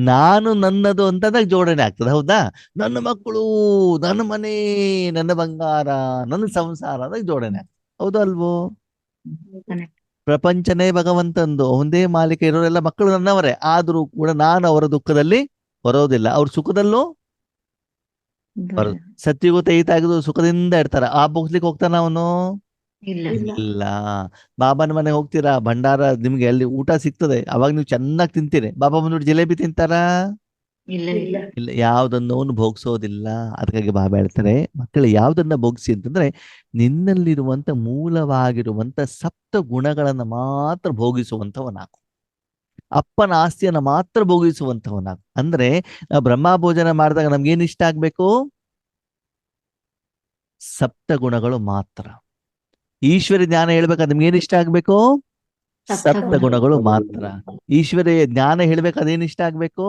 ನಾನು ನನ್ನದು ಅಂತಂದಾಗ ಜೋಡಣೆ ಆಗ್ತದೆ. ಹೌದಾ? ನನ್ನ ಮಕ್ಕಳು, ನನ್ನ ಮನೆ, ನನ್ನ ಬಂಗಾರ, ನನ್ನ ಸಂಸಾರ ಅಂದಾಗ ಜೋಡಣೆ ಆಗ್ತದೆ. ಹೌದು ಅಲ್ವೋ? ಪ್ರಪಂಚನೇ ಭಗವಂತಂದು, ಒಂದೇ ಮಾಲೀಕ, ಇರೋರೆಲ್ಲ ಮಕ್ಕಳು ನನ್ನವರೇ. ಆದ್ರೂ ಕೂಡ ನಾನು ಅವರ ದುಃಖದಲ್ಲಿ ಬರೋದಿಲ್ಲ, ಅವ್ರ ಸುಖದಲ್ಲೂ ಬರೋದು. ಸತ್ಯುಗತ ಈತಾಗಿದ್ದು ಸುಖದಿಂದ ಇರ್ತಾರ. ಆ ಬುಗ್ಸ್ಲಿಕ್ಕೆ ಹೋಗ್ತಾನ ಅವನು? ಇಲ್ಲ ಇಲ್ಲ. ಬಾಬಾನ ಮನೆ ಹೋಗ್ತೀರಾ, ಭಂಡಾರ ನಿಮ್ಗೆ ಅಲ್ಲಿ ಊಟ ಸಿಗ್ತದೆ, ಅವಾಗ ನೀವು ಚೆನ್ನಾಗಿ ತಿಂತೀರಿ. ಬಾಬಾ ಬಂದ್ಬಿಟ್ಟು ಜಿಲೇಬಿ ತಿಂತಾರಾ? ಇಲ್ಲ ಇಲ್ಲ ಇಲ್ಲ, ಯಾವ್ದನ್ನು ಭೋಗಿಸೋದಿಲ್ಲ. ಅದಕ್ಕಾಗಿ ಬಾಬಾ ಹೇಳ್ತಾರೆ, ಮಕ್ಕಳು ಯಾವ್ದನ್ನ ಭೋಗಿಸಿ ಅಂತಂದ್ರೆ ನಿನ್ನಲ್ಲಿರುವಂತ ಮೂಲವಾಗಿರುವಂತ ಸಪ್ತ ಗುಣಗಳನ್ನ ಮಾತ್ರ ಭೋಗಿಸುವಂತವನಾಗು. ಅಪ್ಪನ ಆಸ್ತಿಯನ್ನ ಮಾತ್ರ ಭೋಗಿಸುವಂತವನಾಗು. ಅಂದ್ರೆ ನಾವು ಬ್ರಹ್ಮ ಭೋಜನ ಮಾಡಿದಾಗ ನಮ್ಗೇನ್ ಇಷ್ಟ ಆಗ್ಬೇಕು? ಸಪ್ತ ಗುಣಗಳು ಮಾತ್ರ. ಈಶ್ವರಿ ಜ್ಞಾನ ಹೇಳ್ಬೇಕಾದ್ರೆ ನಿಮ್ಗೆ ಏನ್ ಇಷ್ಟ ಆಗ್ಬೇಕು? ಸಪ್ತ ಗುಣಗಳು ಮಾತ್ರ. ಈಶ್ವರಿ ಜ್ಞಾನ ಹೇಳ್ಬೇಕಾದ್ರೆ ಏನ್ ಇಷ್ಟ ಆಗ್ಬೇಕು?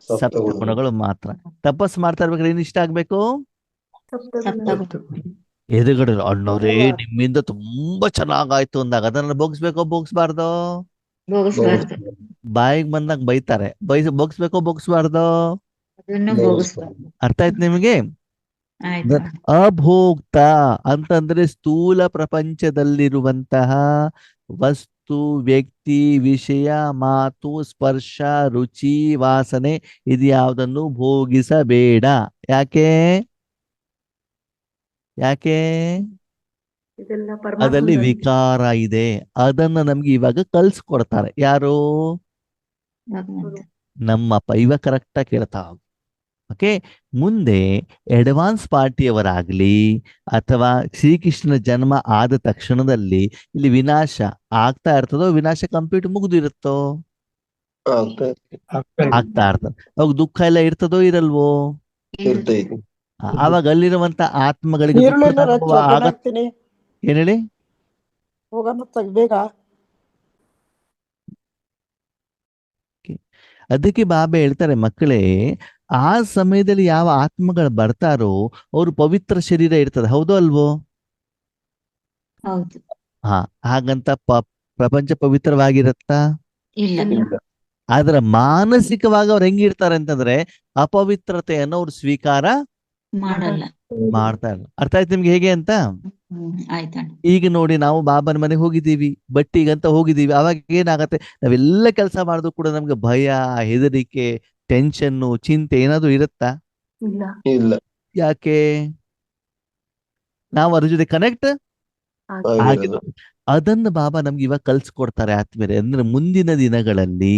ಸಪ್ತ ಗುಣಗಳು ಮಾತ್ರ. ತಪಸ್ ಮಾಡ್ತಾ ಇರ್ಬೇಕಾದ್ರೆ ಏನ್ ಇಷ್ಟ ಆಗ್ಬೇಕು? ಎದುರುಗಡೆ ಅಣ್ಣವ್ರೇ ನಿಮ್ಮಿಂದ ತುಂಬಾ ಚೆನ್ನಾಗಾಯ್ತು ಅಂದಾಗ ಅದನ್ನ ಭೋಗಿಸ್ಬೇಕೋ ಭೋಗಿಸ್ಬಾರ್ದು? ಭೋಗಿಸ್ಬಾರ್ದು. ಬಾಯಿಗೆ ಬಂದಾಗ ಬೈತಾರೆ, ಭೋಗಿಸ್ಬೇಕೋ ಭೋಗಿಸ್ಬಾರ್ದು? ಅದನ್ನು ಭೋಗಿಸ್ಬಾರ್ದು. ಅರ್ಥ ಆಯ್ತು ನಿಮಗೆ? ಆಯ್ತು. ಅಭೋಕ್ತ ಅಂತಂದ್ರೆ ಸ್ಥೂಲ ಪ್ರಪಂಚದಲ್ಲಿರುವಂತಹ ವಸ್ತು, ವ್ಯಕ್ತಿ, ವಿಷಯ, ಮಾತು, ಸ್ಪರ್ಶ, ರುಚಿ, ವಾಸನೆ ಇದ್ಯಾವುದನ್ನು ಭೋಗಿಸಬೇಡ. ಯಾಕೆ? ಯಾಕೆ? ಅದರಲ್ಲಿ ವಿಕಾರ ಇದೆ. ಅದನ್ನ ನಮ್ಗೆ ಇವಾಗ ಕಲ್ಸ್ಕೊಡ್ತಾರೆ. ಯಾರು? ಭಗವಂತ. ನಮ್ಮಪ್ಪ. ಇವಾಗ ಕರೆಕ್ಟಾಗಿ ಕೇಳ್ತಾ ಹೋಗಿ. ಓಕೆ, ಮುಂದೆ ಅಡ್ವಾನ್ಸ್ ಪಾರ್ಟಿಯವರಾಗ್ಲಿ ಅಥವಾ ಶ್ರೀಕೃಷ್ಣನ ಜನ್ಮ ಆದ ತಕ್ಷಣದಲ್ಲಿ ಇಲ್ಲಿ ವಿನಾಶ ಆಗ್ತಾ ಇರ್ತದೋ, ವಿನಾಶ ಕಂಪ್ಲೀಟ್ ಮುಗಿದಿರುತ್ತೋ? ಆಗ್ತಾ ಇರ್ತದೆ. ಅವಾಗ ದುಃಖ ಎಲ್ಲ ಇರ್ತದೋ ಇರಲ್ವೋ? ಇರ್ತೈತಿ. ಆವಾಗ ಅಲ್ಲಿರುವಂತ ಆತ್ಮಗಳಿಗೆ ದುಃಖದ ಈರುಳ್ಳಿನ ಅನುಭವ ಆಗತ್ತೆ. ಹಾಕ್ತೀನಿ ಏನ್ ಹೇಳಿ? ಹೋಗೋಣ ಬೇಗ. ಅದಕ್ಕೆ ಬಾಬಾ ಹೇಳ್ತಾರೆ, ಮಕ್ಕಳೇ ಆ ಸಮಯದಲ್ಲಿ ಯಾವ ಆತ್ಮಗಳು ಬರ್ತಾರೋ ಅವ್ರು ಪವಿತ್ರ ಶರೀರ ಇರ್ತದೆ. ಹೌದೋ ಅಲ್ವೋ? ಹೌದು. ಹಾಗಂತ ಪ್ರಪಂಚ ಪವಿತ್ರವಾಗಿರತ್ತಾ? ಇಲ್ಲ ಆದ್ರೆ ಮಾನಸಿಕವಾಗಿ ಅವ್ರು ಹೆಂಗಿರ್ತಾರೆ ಅಂತಂದ್ರೆ ಅಪವಿತ್ರತೆಯನ್ನು ಅವ್ರು ಸ್ವೀಕಾರ ಮಾಡಲ್ಲ. ಮಾಡ್ತಾ ಇಲ್ಲ. ಅರ್ಥ ಆಯ್ತು ನಿಮ್ಗೆ ಹೇಗೆ ಅಂತ? ಆಯ್ತಣ್ಣ. ಈಗ ನೋಡಿ, ನಾವು ಬಾಬನ ಮನೆಗೆ ಹೋಗಿದ್ದೀವಿ, ಬಟ್ಟಿಗಂತ ಹೋಗಿದ್ದೀವಿ. ಅವಾಗ ಏನಾಗತ್ತೆ, ನಾವೆಲ್ಲ ಕೆಲಸ ಮಾಡಿದ್ರು ಕೂಡ ನಮ್ಗೆ ಭಯ, ಹೆದರಿಕೆ, ಟೆನ್ಷನ್ನು, ಚಿಂತೆ ಏನಾದ್ರು ಇರುತ್ತಾ? ಇಲ್ಲ. ಯಾಕೆ? ನಾವು ಅದ್ರ ಜೊತೆ ಕನೆಕ್ಟ್ ಆಗಿರೋದು. ಅದನ್ನು ಬಾಬಾ ನಮ್ಗೆ ಇವಾಗ ಕಲ್ಸ್ಕೊಡ್ತಾರೆ ಆತ್ಮೀಯರೇ. ಅಂದ್ರೆ ಮುಂದಿನ ದಿನಗಳಲ್ಲಿ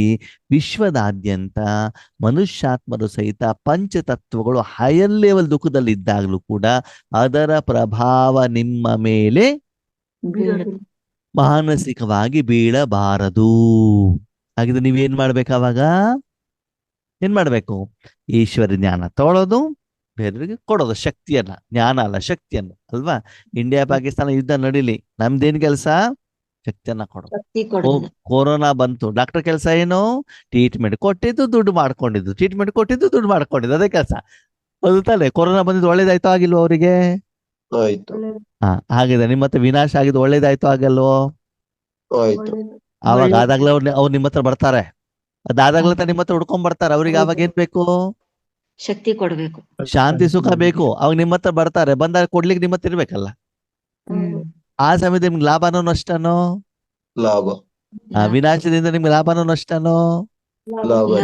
ವಿಶ್ವದಾದ್ಯಂತ ಮನುಷ್ಯಾತ್ಮರು ಸಹಿತ ಪಂಚತತ್ವಗಳು ಹೈಯರ್ ಲೆವೆಲ್ ದುಃಖದಲ್ಲಿ ಇದ್ದಾಗಲೂ ಕೂಡ ಅದರ ಪ್ರಭಾವ ನಿಮ್ಮ ಮೇಲೆ ಮಾನಸಿಕವಾಗಿ ಬೀಳಬಾರದು. ಹಾಗಿದ್ರೆ ನೀವೇನ್ ಮಾಡ್ಬೇಕು? ಅವಾಗ ಏನ್ ಮಾಡ್ಬೇಕು? ಈಶ್ವರ ಜ್ಞಾನ ತಗೊಳ್ಳೋದು, ಬೇರೆಯವರಿಗೆ ಕೊಡೋದು. ಶಕ್ತಿಯನ್ನ, ಜ್ಞಾನ ಅಲ್ಲ, ಶಕ್ತಿಯನ್ನ ಅಲ್ವಾ? ಇಂಡಿಯಾ ಪಾಕಿಸ್ತಾನ ಯುದ್ಧ ನಡೀಲಿ, ನಮ್ದೇನ್ ಕೆಲಸ? ಶಕ್ತಿಯನ್ನ ಕೊಡೋದು. ಶಕ್ತಿ ಕೊಡೋದು. ಕೊರೋನಾ ಬಂತು, ಡಾಕ್ಟರ್ ಕೆಲಸ ಏನು? ಟ್ರೀಟ್ಮೆಂಟ್ ಕೊಟ್ಟಿದ್ದು, ದುಡ್ಡು ಮಾಡ್ಕೊಂಡಿದ್ದು, ಟ್ರೀಟ್ಮೆಂಟ್ ಕೊಟ್ಟಿದ್ದು, ದುಡ್ಡು ಮಾಡ್ಕೊಂಡಿದ್ದು, ಅದೇ ಕೆಲಸ. ಹೌದು ತಾನೆ? ಕೊರೋನಾ ಬಂದಿದ್ದು ಒಳ್ಳೇದಾಯ್ತೋ ಆಗಿಲ್ವೋ ಅವರಿಗೆ? ಆಯ್ತು. ಹಾಗಿದೆ. ನಿಮ್ಮ ಹತ್ರ ವಿನಾಶ ಆಗಿದ್ದು ಒಳ್ಳೇದಾಯ್ತೋ ಆಗಲ್ವೋ? ಆಯ್ತು. ಆವಾಗ ಆದಾಗ್ಲೇ ಅವ್ರು ನಿಮ್ಮ ಹತ್ರ ಬರ್ತಾರೆ. ಅದಾದಾಗ್ಲೇ ನಿಮ್ಮ ಹತ್ರ ಹುಡ್ಕೊಂಡ್ ಬರ್ತಾರೆ. ಅವ್ರಿಗೆ ಅವಾಗ ಏನ್ ಬೇಕು? ಶಕ್ತಿ ಕೊಡ್ಬೇಕು. ಶಾಂತಿ, ಸುಖ ಬೇಕು. ಅವಾಗ ನಿಮ್ಮ ಹತ್ರ ಬರ್ತಾರೆ. ಬಂದಾಗ ಕೊಡ್ಲಿಕ್ಕೆ ನಿಮ್ಮ ಹತ್ರ ಇರ್ಬೇಕಲ್ಲ. ಆ ಸಮಯದಲ್ಲಿ ನಿಮ್ಗೆ ಲಾಭನೋ ನಷ್ಟನೋ? ಲಾಭ. ವಿನಾಶದಿಂದ ನಿಮ್ಗೆ ಲಾಭನೋ ನಷ್ಟನೋ? ಲಾಭ.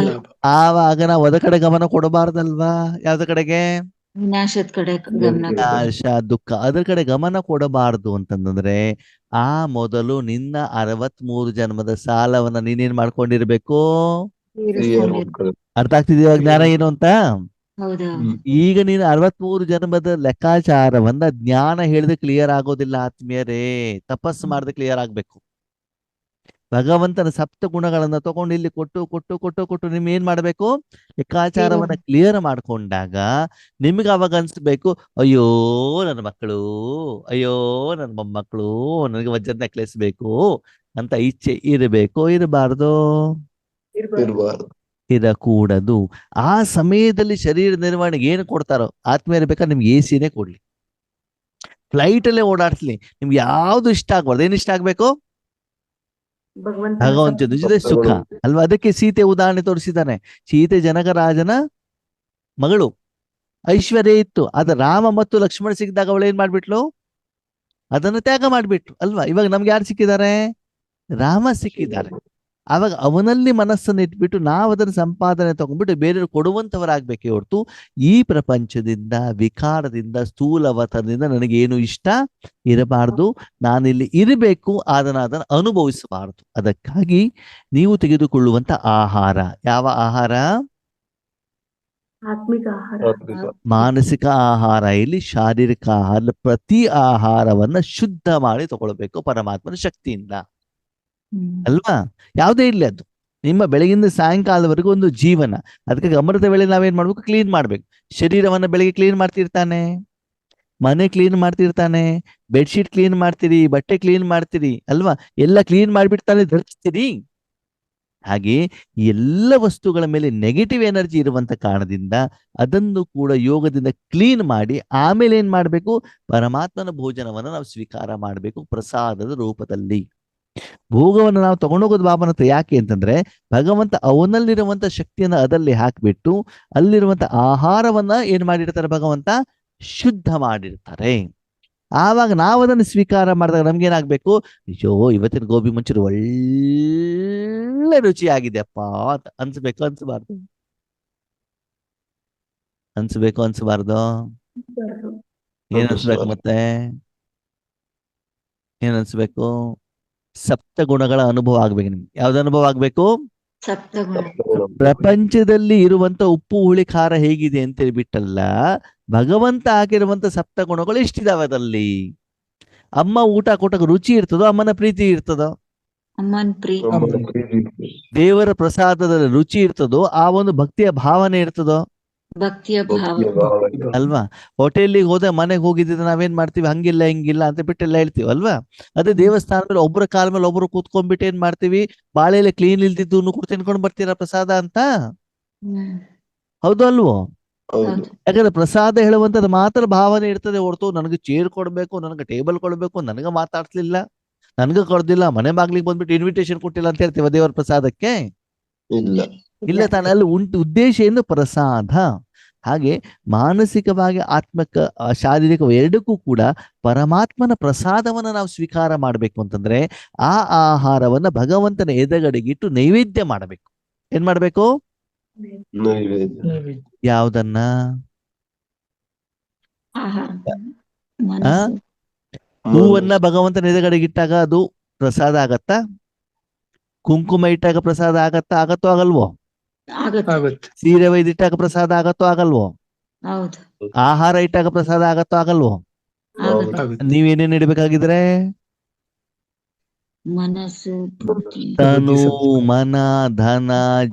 ಆವಾಗ ನಾವು ಅದ ಕಡೆ ಗಮನ ಕೊಡಬಾರ್ದಲ್ವಾ? ಯಾವ್ದ ಕಡೆಗೆ? ವಿನಾಶದ ಕಡೆ ಗಮನ. ವಿನಾಶ, ದುಃಖ, ಅದ್ರ ಕಡೆ ಗಮನ ಕೊಡಬಾರ್ದು ಅಂತಂದ್ರೆ ಆ ಮೊದಲು ನಿನ್ನ 63 ಜನ್ಮದ ಸಾಲವನ್ನ ನೀನೇನ್ ಮಾಡ್ಕೊಂಡಿರ್ಬೇಕು? ಅರ್ಥ ಆಗ್ತಿದೆಯಾ ಜ್ಞಾನ ಏನು ಅಂತ? ಹೌದು. ಈಗ ನೀನು 63 ಜನ್ಮದ ಲೆಕ್ಕಾಚಾರವನ್ನ ಜ್ಞಾನ ಹೇಳಿದ್ರೆ ಕ್ಲಿಯರ್ ಆಗೋದಿಲ್ಲ ಆತ್ಮೀಯರೇ. ತಪಸ್ಸು ಮಾಡಿದ್ರೆ ಕ್ಲಿಯರ್ ಆಗ್ಬೇಕು. ಭಗವಂತನ ಸಪ್ತ ಗುಣಗಳನ್ನ ತಗೊಂಡು ಇಲ್ಲಿ ಕೊಟ್ಟು ಕೊಟ್ಟು ಕೊಟ್ಟು ಕೊಟ್ಟು ನಿಮ್ ಏನ್ ಮಾಡ್ಬೇಕು? ಲೆಕ್ಕಾಚಾರವನ್ನ ಕ್ಲಿಯರ್ ಮಾಡ್ಕೊಂಡಾಗ ನಿಮ್ಗೆ ಅವಾಗ ಅನ್ಸ್ಬೇಕು, ಅಯ್ಯೋ ನನ್ನ ಮಕ್ಕಳು, ಅಯ್ಯೋ ನನ್ನ ಮೊಮ್ಮಕ್ಕಳು, ನನಗೆ ವಜ್ರದ ನೆಕ್ಲೆಸ್ ಬೇಕು ಅಂತ ಇಚ್ಛೆ ಇರಬೇಕು, ಇರಬಾರ್ದು? ಇರಬಾರ್ದು. ಇರಕೂಡದು. ಆ ಸಮಯದಲ್ಲಿ ಶರೀರ ನಿರ್ವಹಣೆಗೆ ಏನು ಕೊಡ್ತಾರೋ ಆತ್ಮೀಯರೇ, ಬೇಕಾದ್ರೆ ನಿಮ್ಗೆ AC-ನೇ ಕೊಡ್ಲಿ, ಫ್ಲೈಟ್ ಅಲ್ಲೇ ಓಡಾಡ್ಸ್ಲಿ, ನಿಮ್ಗೆ ಯಾವ್ದು ಇಷ್ಟ ಆಗ್ಬಾರ್ದು. ಏನ್ ಇಷ್ಟ ಆಗ್ಬೇಕು? ಭಗವಂತ ಜೊತೆ ಸುಖ ಅಲ್ವಾ? ಅದಕ್ಕೆ ಸೀತೆ ಉದಾಹರಣೆ ತೋರಿಸಿದ್ದಾನೆ. ಸೀತೆ ಜನಕರಾಜನ ಮಗಳು, ಐಶ್ವರ್ಯ ಇತ್ತು. ಆದ್ರೆ ರಾಮ ಮತ್ತು ಲಕ್ಷ್ಮಣ ಸಿಕ್ಕಿದಾಗ ಅವಳು ಏನ್ ಮಾಡ್ಬಿಟ್ಲು? ಅದನ್ನು ತ್ಯಾಗ ಮಾಡ್ಬಿಟ್ಲು ಅಲ್ವಾ? ಇವಾಗ ನಮ್ಗೆ ಯಾರು ಸಿಕ್ಕಿದ್ದಾರೆ? ರಾಮ ಸಿಕ್ಕಿದ್ದಾರೆ. ಆವಾಗ ಅವನಲ್ಲಿ ಮನಸ್ಸನ್ನು ಇಟ್ಬಿಟ್ಟು ನಾವು ಅದನ್ನು ಸಂಪಾದನೆ ತಗೊಂಡ್ಬಿಟ್ಟು ಬೇರೆಯವರು ಕೊಡುವಂತವರಾಗಬೇಕೇ ಹೊರತು ಈ ಪ್ರಪಂಚದಿಂದ ವಿಕಾರದಿಂದ ಸ್ಥೂಲವತನದಿಂದ ನನಗೇನು ಇಷ್ಟ ಇರಬಾರ್ದು. ನಾನಿಲ್ಲಿ ಇರಬೇಕು, ಅದನ್ನು ಅನುಭವಿಸಬಾರದು. ಅದಕ್ಕಾಗಿ ನೀವು ತೆಗೆದುಕೊಳ್ಳುವಂತ ಆಹಾರ ಯಾವ ಆಹಾರ? ಆತ್ಮಿಕ ಆಹಾರ. ಆತ್ಮಿಕ. ಮಾನಸಿಕ ಆಹಾರ, ಇಲ್ಲಿ ಶಾರೀರಿಕ ಆಹಾರ. ಪ್ರತಿ ಆಹಾರವನ್ನ ಶುದ್ಧ ಮಾಡಿ ತಗೊಳ್ಬೇಕು ಪರಮಾತ್ಮನ ಶಕ್ತಿಯಿಂದ, ಅಲ್ವಾ? ಯಾವುದೇ ಇರ್ಲಿ ಅದು ನಿಮ್ಮ ಬೆಳಗಿಂದ ಸಾಯಂಕಾಲದವರೆಗೂ ಒಂದು ಜೀವನ. ಅದಕ್ಕೆ ಅಮೃತ ವೇಳೆ ನಾವೇನ್ ಮಾಡ್ಬೇಕು? ಕ್ಲೀನ್ ಮಾಡ್ಬೇಕು. ಶರೀರವನ್ನ ಬೆಳಿಗ್ಗೆ ಕ್ಲೀನ್ ಮಾಡ್ತಿರ್ತಾನೆ, ಮನೆ ಕ್ಲೀನ್ ಮಾಡ್ತಿರ್ತಾನೆ, ಬೆಡ್ಶೀಟ್ ಕ್ಲೀನ್ ಮಾಡ್ತೀರಿ, ಬಟ್ಟೆ ಕ್ಲೀನ್ ಮಾಡ್ತೀರಿ, ಅಲ್ವಾ? ಎಲ್ಲ ಕ್ಲೀನ್ ಮಾಡ್ಬಿಡ್ತಾನೆ, ಧರಿಸ್ತೀರಿ. ಹಾಗೆ ಎಲ್ಲ ವಸ್ತುಗಳ ಮೇಲೆ ನೆಗೆಟಿವ್ ಎನರ್ಜಿ ಇರುವಂತ ಕಾರಣದಿಂದ ಅದನ್ನು ಕೂಡ ಯೋಗದಿಂದ ಕ್ಲೀನ್ ಮಾಡಿ ಆಮೇಲೆ ಏನ್ ಮಾಡ್ಬೇಕು? ಪರಮಾತ್ಮನ ಭೋಜನವನ್ನು ನಾವು ಸ್ವೀಕಾರ ಮಾಡಬೇಕು ಪ್ರಸಾದದ ರೂಪದಲ್ಲಿ. ಭೋಗವನ್ನು ನಾವು ತಗೊಂಡೋಗೋದು ಬಾಬನ ಹತ್ರ. ಯಾಕೆ ಅಂತಂದ್ರೆ ಭಗವಂತ ಅವನಲ್ಲಿರುವಂತ ಶಕ್ತಿಯನ್ನ ಅದರಲ್ಲಿ ಹಾಕ್ಬಿಟ್ಟು ಅಲ್ಲಿರುವಂತ ಆಹಾರವನ್ನ ಏನ್ ಮಾಡಿರ್ತಾರೆ? ಭಗವಂತ ಶುದ್ಧ ಮಾಡಿರ್ತಾರೆ. ಆವಾಗ ನಾವು ಅದನ್ನು ಸ್ವೀಕಾರ ಮಾಡಿದಾಗ ನಮ್ಗೇನಾಗ್ಬೇಕು? ಅಯ್ಯೋ, ಇವತ್ತಿನ ಗೋಬಿ ಮಂಚೂರಿ ಒಳ್ಳೆ ರುಚಿಯಾಗಿದೆಯಪ್ಪ ಅಂತ ಅನ್ಸ್ಬೇಕು, ಅನ್ಸಬಾರ್ದು? ಅನ್ಸ್ಬೇಕು, ಅನ್ಸಬಾರ್ದು? ಏನ್ ಅನ್ಸ್ಬೇಕು? ಮತ್ತೆ ಏನ್ ಅನ್ಸ್ಬೇಕು? ಸಪ್ತ ಗುಣಗಳ ಅನುಭವ ಆಗ್ಬೇಕು ನಿಮ್ಗೆ. ಯಾವ್ದು ಅನುಭವ ಆಗ್ಬೇಕು? ಸಪ್ತಗುಣ. ಪ್ರಪಂಚದಲ್ಲಿ ಇರುವಂತ ಉಪ್ಪು ಹುಳಿ ಖಾರ ಹೇಗಿದೆ ಅಂತ ಹೇಳ್ಬಿಟ್ಟಲ್ಲ, ಭಗವಂತ ಹಾಕಿರುವಂತ ಸಪ್ತ ಗುಣಗಳು ಎಷ್ಟಿದಾವೆ ಅದಲ್ಲಿ. ಅಮ್ಮ ಊಟ ಕೊಟ್ಟಾಗ ರುಚಿ ಇರ್ತದೋ, ಅಮ್ಮನ ಪ್ರೀತಿ ಇರ್ತದೋ? ಅಮ್ಮನ್ ಪ್ರೀತಿ, ದೇವರ ಪ್ರಸಾದದಲ್ಲಿ ರುಚಿ ಇರ್ತದೋ, ಆ ಒಂದು ಭಕ್ತಿಯ ಭಾವನೆ ಇರ್ತದೋ? ಭಕ್ತಿಯ ಭಾವ. ಅಲ್ವಾ? ಹೋಟೆಲಿಗೆ ಹೋದ ಮನೆಗೆ ಹೋಗಿದ್ರೆ ನಾವೇನ್ ಮಾಡ್ತೀವಿ? ಹಂಗಿಲ್ಲ ಹಿಂಗಿಲ್ಲ ಅಂತ ಬಿಟ್ಟೆಲ್ಲ ಹೇಳ್ತೀವಿ, ಅಲ್ವಾ? ಅದೇ ದೇವಸ್ಥಾನದಲ್ಲಿ ಒಬ್ಬರ ಕಾಲ ಮೇಲೆ ಒಬ್ರು ಕೂತ್ಕೊಂಡ್ಬಿಟ್ಟು ಏನ್ ಮಾಡ್ತೀವಿ? ಬಾಳೆಲೆ ಕ್ಲೀನ್ ಇಲ್ದಿದ್ದು ಕೂಡ ತಿನ್ಕೊಂಡು ಬರ್ತೀರಾ ಪ್ರಸಾದ ಅಂತ. ಹೌದು ಅಲ್ವೋ? ಹೌದು. ಯಾಕಂದ್ರೆ ಪ್ರಸಾದ ಹೇಳುವಂತದ್ದು ಮಾತ್ರ ಭಾವನೆ ಇರ್ತದೆ ಹೊರತು ನನಗೆ ಚೇರ್ ಕೊಡ್ಬೇಕು, ನನಗೆ ಟೇಬಲ್ ಕೊಡ್ಬೇಕು, ನನಗೆ ಮಾತಾಡ್ಸ್ಲಿಲ್ಲ, ನನಗೆ ಕೊಡ್ದಿಲ್ಲ, ಮನೆ ಬಾಗ್ಲಿಗೆ ಬಂದ್ಬಿಟ್ಟು ಇನ್ವಿಟೇಷನ್ ಕೊಟ್ಟಿಲ್ಲ ಅಂತ ಹೇಳ್ತೀವ ದೇವರ ಪ್ರಸಾದಕ್ಕೆ? ಇಲ್ಲ. ಇಲ್ಲ ತಾನೆ. ಅಲ್ಲಿ ಉದ್ದೇಶ ಏನು? ಪ್ರಸಾದ. ಹಾಗೆ ಮಾನಸಿಕವಾಗಿ ಆತ್ಮಕ ಶಾರೀರಿಕ ಎರಡಕ್ಕೂ ಕೂಡ ಪರಮಾತ್ಮನ ಪ್ರಸಾದವನ್ನ ನಾವು ಸ್ವೀಕಾರ ಮಾಡ್ಬೇಕು ಅಂತಂದ್ರೆ ಆ ಆಹಾರವನ್ನ ಭಗವಂತನ ಎದೆಗಡೆಗಿಟ್ಟು ನೈವೇದ್ಯ ಮಾಡಬೇಕು. ಏನ್ ಮಾಡ್ಬೇಕು? ನೈವೇದ್ಯ. ಯಾವ್ದನ್ನ? ಆಹಾರ, ಮನಸ್ಸು. ಹೂವನ್ನ ಭಗವಂತನ ಎದೆಗಡೆಗಿಟ್ಟಾಗ ಅದು ಪ್ರಸಾದ ಆಗತ್ತಾ? ಕುಂಕುಮ ಇಟ್ಟಾಗ ಪ್ರಸಾದ ಆಗತ್ತಾ? ಆಗತ್ತೋ ಆಗಲ್ವೋ? ಆಗುತ್ತೆ. ಸೀರೆ ಒಯ್ದಿಟ್ಟಾಗ ಪ್ರಸಾದ ಆಗತ್ತೋ ಆಗಲ್ವೋ? ಹೌದು, ಆಹಾರ ಇಟ್ಟಾಗ ಪ್ರಸಾದ ಆಗತ್ತೋ ಆಗಲ್ವೋ? ಆಗುತ್ತೆ. ನೀವೇನೇನ್ ಇಡ್ಬೇಕಾಗಿದ್ರೆ? ಮನಸ್ಸು, ಬುದ್ಧಿ, ತನು, ಮನ, ಧನ,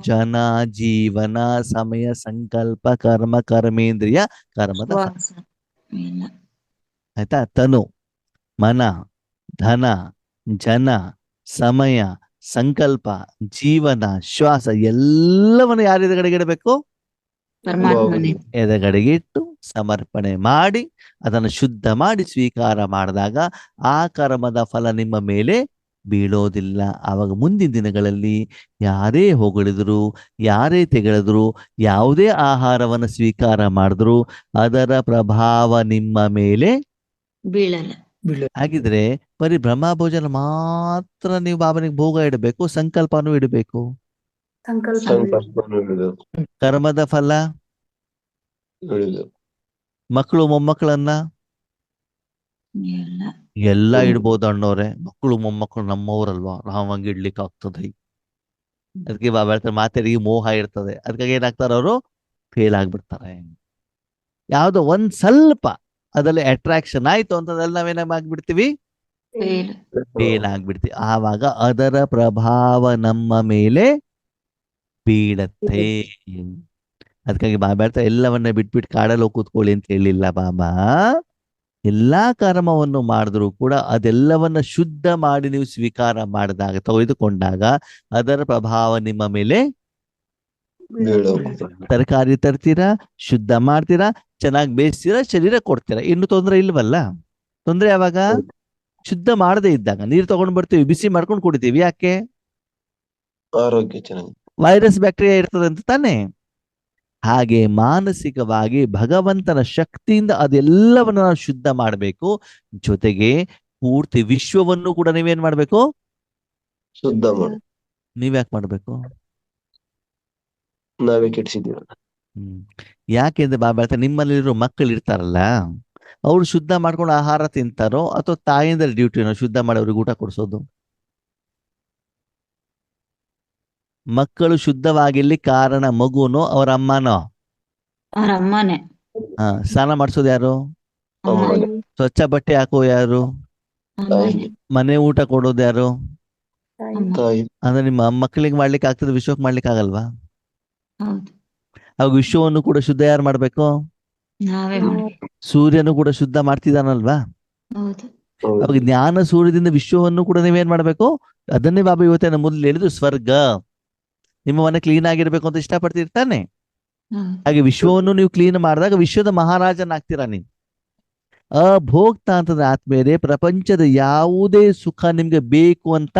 ಜನ, ಜೀವನ, ಸಮಯ, ಸಂಕಲ್ಪ, ಕರ್ಮ, ಕರ್ಮೇಂದ್ರಿಯ, ಕರ್ಮದ ಫಲ. ಶ್ವಾಸ ಎಲ್ಲ. ಆಯ್ತಾ? ತನು, ಮನ, ಧನ, ಜನ, ಸಮಯ, ಸಂಕಲ್ಪ, ಜೀವನ, ಶ್ವಾಸ ಎಲ್ಲವನ್ನು ಯಾರ ಎದುರುಗಡೆಗೆ ಇಡಬೇಕು? ಪರಮಾತ್ಮನೇ. ಎದುರುಗಡೆಗೆ ಇಟ್ಟು ಸಮರ್ಪಣೆ ಮಾಡಿ ಅದನ್ನು ಶುದ್ಧ ಮಾಡಿ ಸ್ವೀಕಾರ ಮಾಡಿದಾಗ ಆ ಕರ್ಮದ ಫಲ ನಿಮ್ಮ ಮೇಲೆ ಬೀಳೋದಿಲ್ಲ. ಆವಾಗ ಮುಂದಿನ ದಿನಗಳಲ್ಲಿ ಯಾರೇ ಹೊಗಳಿದ್ರು, ಯಾರೇ ತೆಗೆಳಿದ್ರು, ಯಾವುದೇ ಆಹಾರವನ್ನು ಸ್ವೀಕಾರ ಮಾಡಿದ್ರು ಅದರ ಪ್ರಭಾವ ನಿಮ್ಮ ಮೇಲೆ ಬೀಳಲ್ಲ. ಹಾಗಿದ್ರೆ ಬರೀ ಬ್ರಹ್ಮಭೋಜನ ಮಾತ್ರ ನೀವು ಬಾಬನಿಗೆ ಭೋಗ ಇಡಬೇಕು, ಸಂಕಲ್ಪನೂ ಇಡಬೇಕು. ಸಂಕಲ್ಪನೂ ಇಡಬೇಕು. ಕರ್ಮದ ಫಲ ಮಕ್ಕಳು ಮೊಮ್ಮಕ್ಕಳನ್ನ ಎಲ್ಲ ಎಲ್ಲ ಇಡ್ಬೋದು ಅಣ್ಣವ್ರೆ. ಮಕ್ಕಳು ಮೊಮ್ಮಕ್ಕಳು ನಮ್ಮವ್ರಲ್ವಾ, ನಾವು ಹಂಗೆ ಇಡ್ಲಿಕ್ಕೆ ಆಗ್ತದೆ. ಅದಕ್ಕೆ ಬಾಬಾ ಹೇಳ್ತಾರೆ ಮಾತೆರಿಗೆ ಮೋಹ ಇರ್ತದೆ, ಅದಕ್ಕಾಗಿ ಏನಾಗ್ತಾರೆ ಅವರು? ಫೇಲ್ ಆಗ್ಬಿಡ್ತಾರೆ. ಯಾವ್ದೋ ಒಂದ್ ಸ್ವಲ್ಪ ಅದ್ರಲ್ಲಿ ಅಟ್ರಾಕ್ಷನ್ ಆಯ್ತು ಅಂತಂದ್ರೆ ನಾವೇನಾಗ್ಬಿಡ್ತೀವಿ? ಫೇಲ್ ಆಗ್ಬಿಡ್ತೀವಿ. ಆವಾಗ ಅದರ ಪ್ರಭಾವ ನಮ್ಮ ಮೇಲೆ ಬೀಳತ್ತೆ. ಅದಕ್ಕಾಗಿ ಬಾಬಾ ಹೇಳ್ತಾರೆ ಎಲ್ಲವನ್ನ ಬಿಟ್ಬಿಟ್ಟು ಕಾಡಲು ಕೂತ್ಕೊಳ್ಳಿ ಅಂತ ಹೇಳಿಲ್ಲ ಬಾಬಾ. ಎಲ್ಲಾ ಕರ್ಮವನ್ನು ಮಾಡಿದ್ರು ಕೂಡ ಅದೆಲ್ಲವನ್ನ ಶುದ್ಧ ಮಾಡಿ ನೀವು ಸ್ವೀಕಾರ ಮಾಡಿದಾಗ, ತೆಗೆದುಕೊಂಡಾಗ ಅದರ ಪ್ರಭಾವ ನಿಮ್ಮ ಮೇಲೆ. ತರಕಾರಿ ತರ್ತೀರಾ, ಶುದ್ಧ ಮಾಡ್ತೀರಾ, ಚೆನ್ನಾಗಿ ಬೇಯಿಸ್ತೀರಾ, ಶರೀರ ಕೊಡ್ತೀರಾ, ಇನ್ನು ತೊಂದ್ರೆ ಇಲ್ವಲ್ಲ? ತೊಂದ್ರೆ ಯಾವಾಗ? ಶುದ್ಧ ಮಾಡದೇ ಇದ್ದಾಗ. ನೀರು ತಗೊಂಡ್ ಬರ್ತೀವಿ, ಬಿಸಿ ಮಾಡ್ಕೊಂಡು ಕುಡಿತೀವಿ, ಯಾಕೆ? ಆರೋಗ್ಯ ಚೆನ್ನಾಗಿ, ವೈರಸ್ ಬ್ಯಾಕ್ಟೀರಿಯಾ ಇರ್ತದೆ ಅಂತ ತಾನೆ. ಹಾಗೆ ಮಾನಸಿಕವಾಗಿ ಭಗವಂತನ ಶಕ್ತಿಯಿಂದ ಅದೆಲ್ಲವನ್ನು ನಾವು ಶುದ್ಧ ಮಾಡಬೇಕು. ಜೊತೆಗೆ ಪೂರ್ತಿ ವಿಶ್ವವನ್ನು ಕೂಡ ನೀವೇನ್ ಮಾಡ್ಬೇಕು? ಶುದ್ಧ ಮಾಡಿ. ನೀವ್ಯಾಕೆ ಮಾಡ್ಬೇಕು? ನಾವೇ ಕೆಡಿಸಿದ್ದೀವಿ. ಯಾಕೆಂದ್ರೆ ಬಾಬಾ ಹೇಳ್ತಾರೆ, ನಿಮ್ಮಲ್ಲಿರೋ ಮಕ್ಕಳು ಇರ್ತಾರಲ್ಲ, ಅವ್ರು ಶುದ್ಧ ಮಾಡ್ಕೊಂಡು ಆಹಾರ ತಿಂತಾರೋ ಅಥವಾ ತಾಯಿಂದ ಡ್ಯೂಟಿನೋ ಶುದ್ಧ ಮಾಡಿ ಅವ್ರಿಗೆ ಊಟ ಕೊಡಿಸೋದು? ಮಕ್ಕಳು ಶುದ್ಧವಾಗಿರ್ಲಿ ಕಾರಣ ಮಗುನೋ ಅವ್ರ ಅಮ್ಮನೋ? ಅವ್ರ ಅಮ್ಮನೇ. ಸ್ನಾನ ಮಾಡಿಸೋದು ಯಾರು? ಅಮ್ಮನೇ. ಸ್ವಚ್ಛ ಬಟ್ಟೆ ಹಾಕೋ ಯಾರು? ತಾಯಿ. ಮನೆ ಊಟ ಕೊಡೋದು ಯಾರು? ತಾಯಿ. ಅಂದ್ರೆ ನಿಮ್ಮ ಮಕ್ಕಳಿಗೆ ಮಾಡ್ಲಿಕ್ಕೆ ಆಗ್ತದೆ, ವಿಶ್ವಕ್ಕೆ ಮಾಡ್ಲಿಕ್ಕೆ ಆಗಲ್ವಾ? ಹೌದು, ಅವಾಗ ವಿಶ್ವವನ್ನು ಕೂಡ ಶುದ್ಧ ಯಾರು ಮಾಡ್ಬೇಕು? ನಾವೇ ಮಾಡ್ಬೇಕು. ಸೂರ್ಯನು ಕೂಡ ಶುದ್ಧ ಮಾಡ್ತಿದ್ದಾನಲ್ವಾ? ಹೌದು, ಹೌದು. ಅವಾಗ ಜ್ಞಾನ ಸೂರ್ಯದಿಂದ ವಿಶ್ವವನ್ನು ಕೂಡ ನೀವೇನ್ ಮಾಡ್ಬೇಕು? ಅದನ್ನೇ ಬಾಬಾ ಇವತ್ತೇನ ಮೊದಲು ಹೇಳಿದ್ರು, ಸ್ವರ್ಗ. ನಿಮ್ಮ ಮನೆ ಕ್ಲೀನ್ ಆಗಿರ್ಬೇಕು ಅಂತ ಇಷ್ಟಪಡ್ತಿರ್ತಾನೆ. ಹೌದು. ಹಾಗೆ ವಿಶ್ವವನ್ನು ನೀವು ಕ್ಲೀನ್ ಮಾಡಿದಾಗ ವಿಶ್ವದ ಮಹಾರಾಜನಾಗ್ತೀರಾ ನೀನು. ಅಭೋಕ್ತ ಅಂತಂದ್ರೆ ಆತ್ಮೇಲೆ ಪ್ರಪಂಚದ ಯಾವುದೇ ಸುಖ ನಿಮ್ಗೆ ಬೇಕು ಅಂತ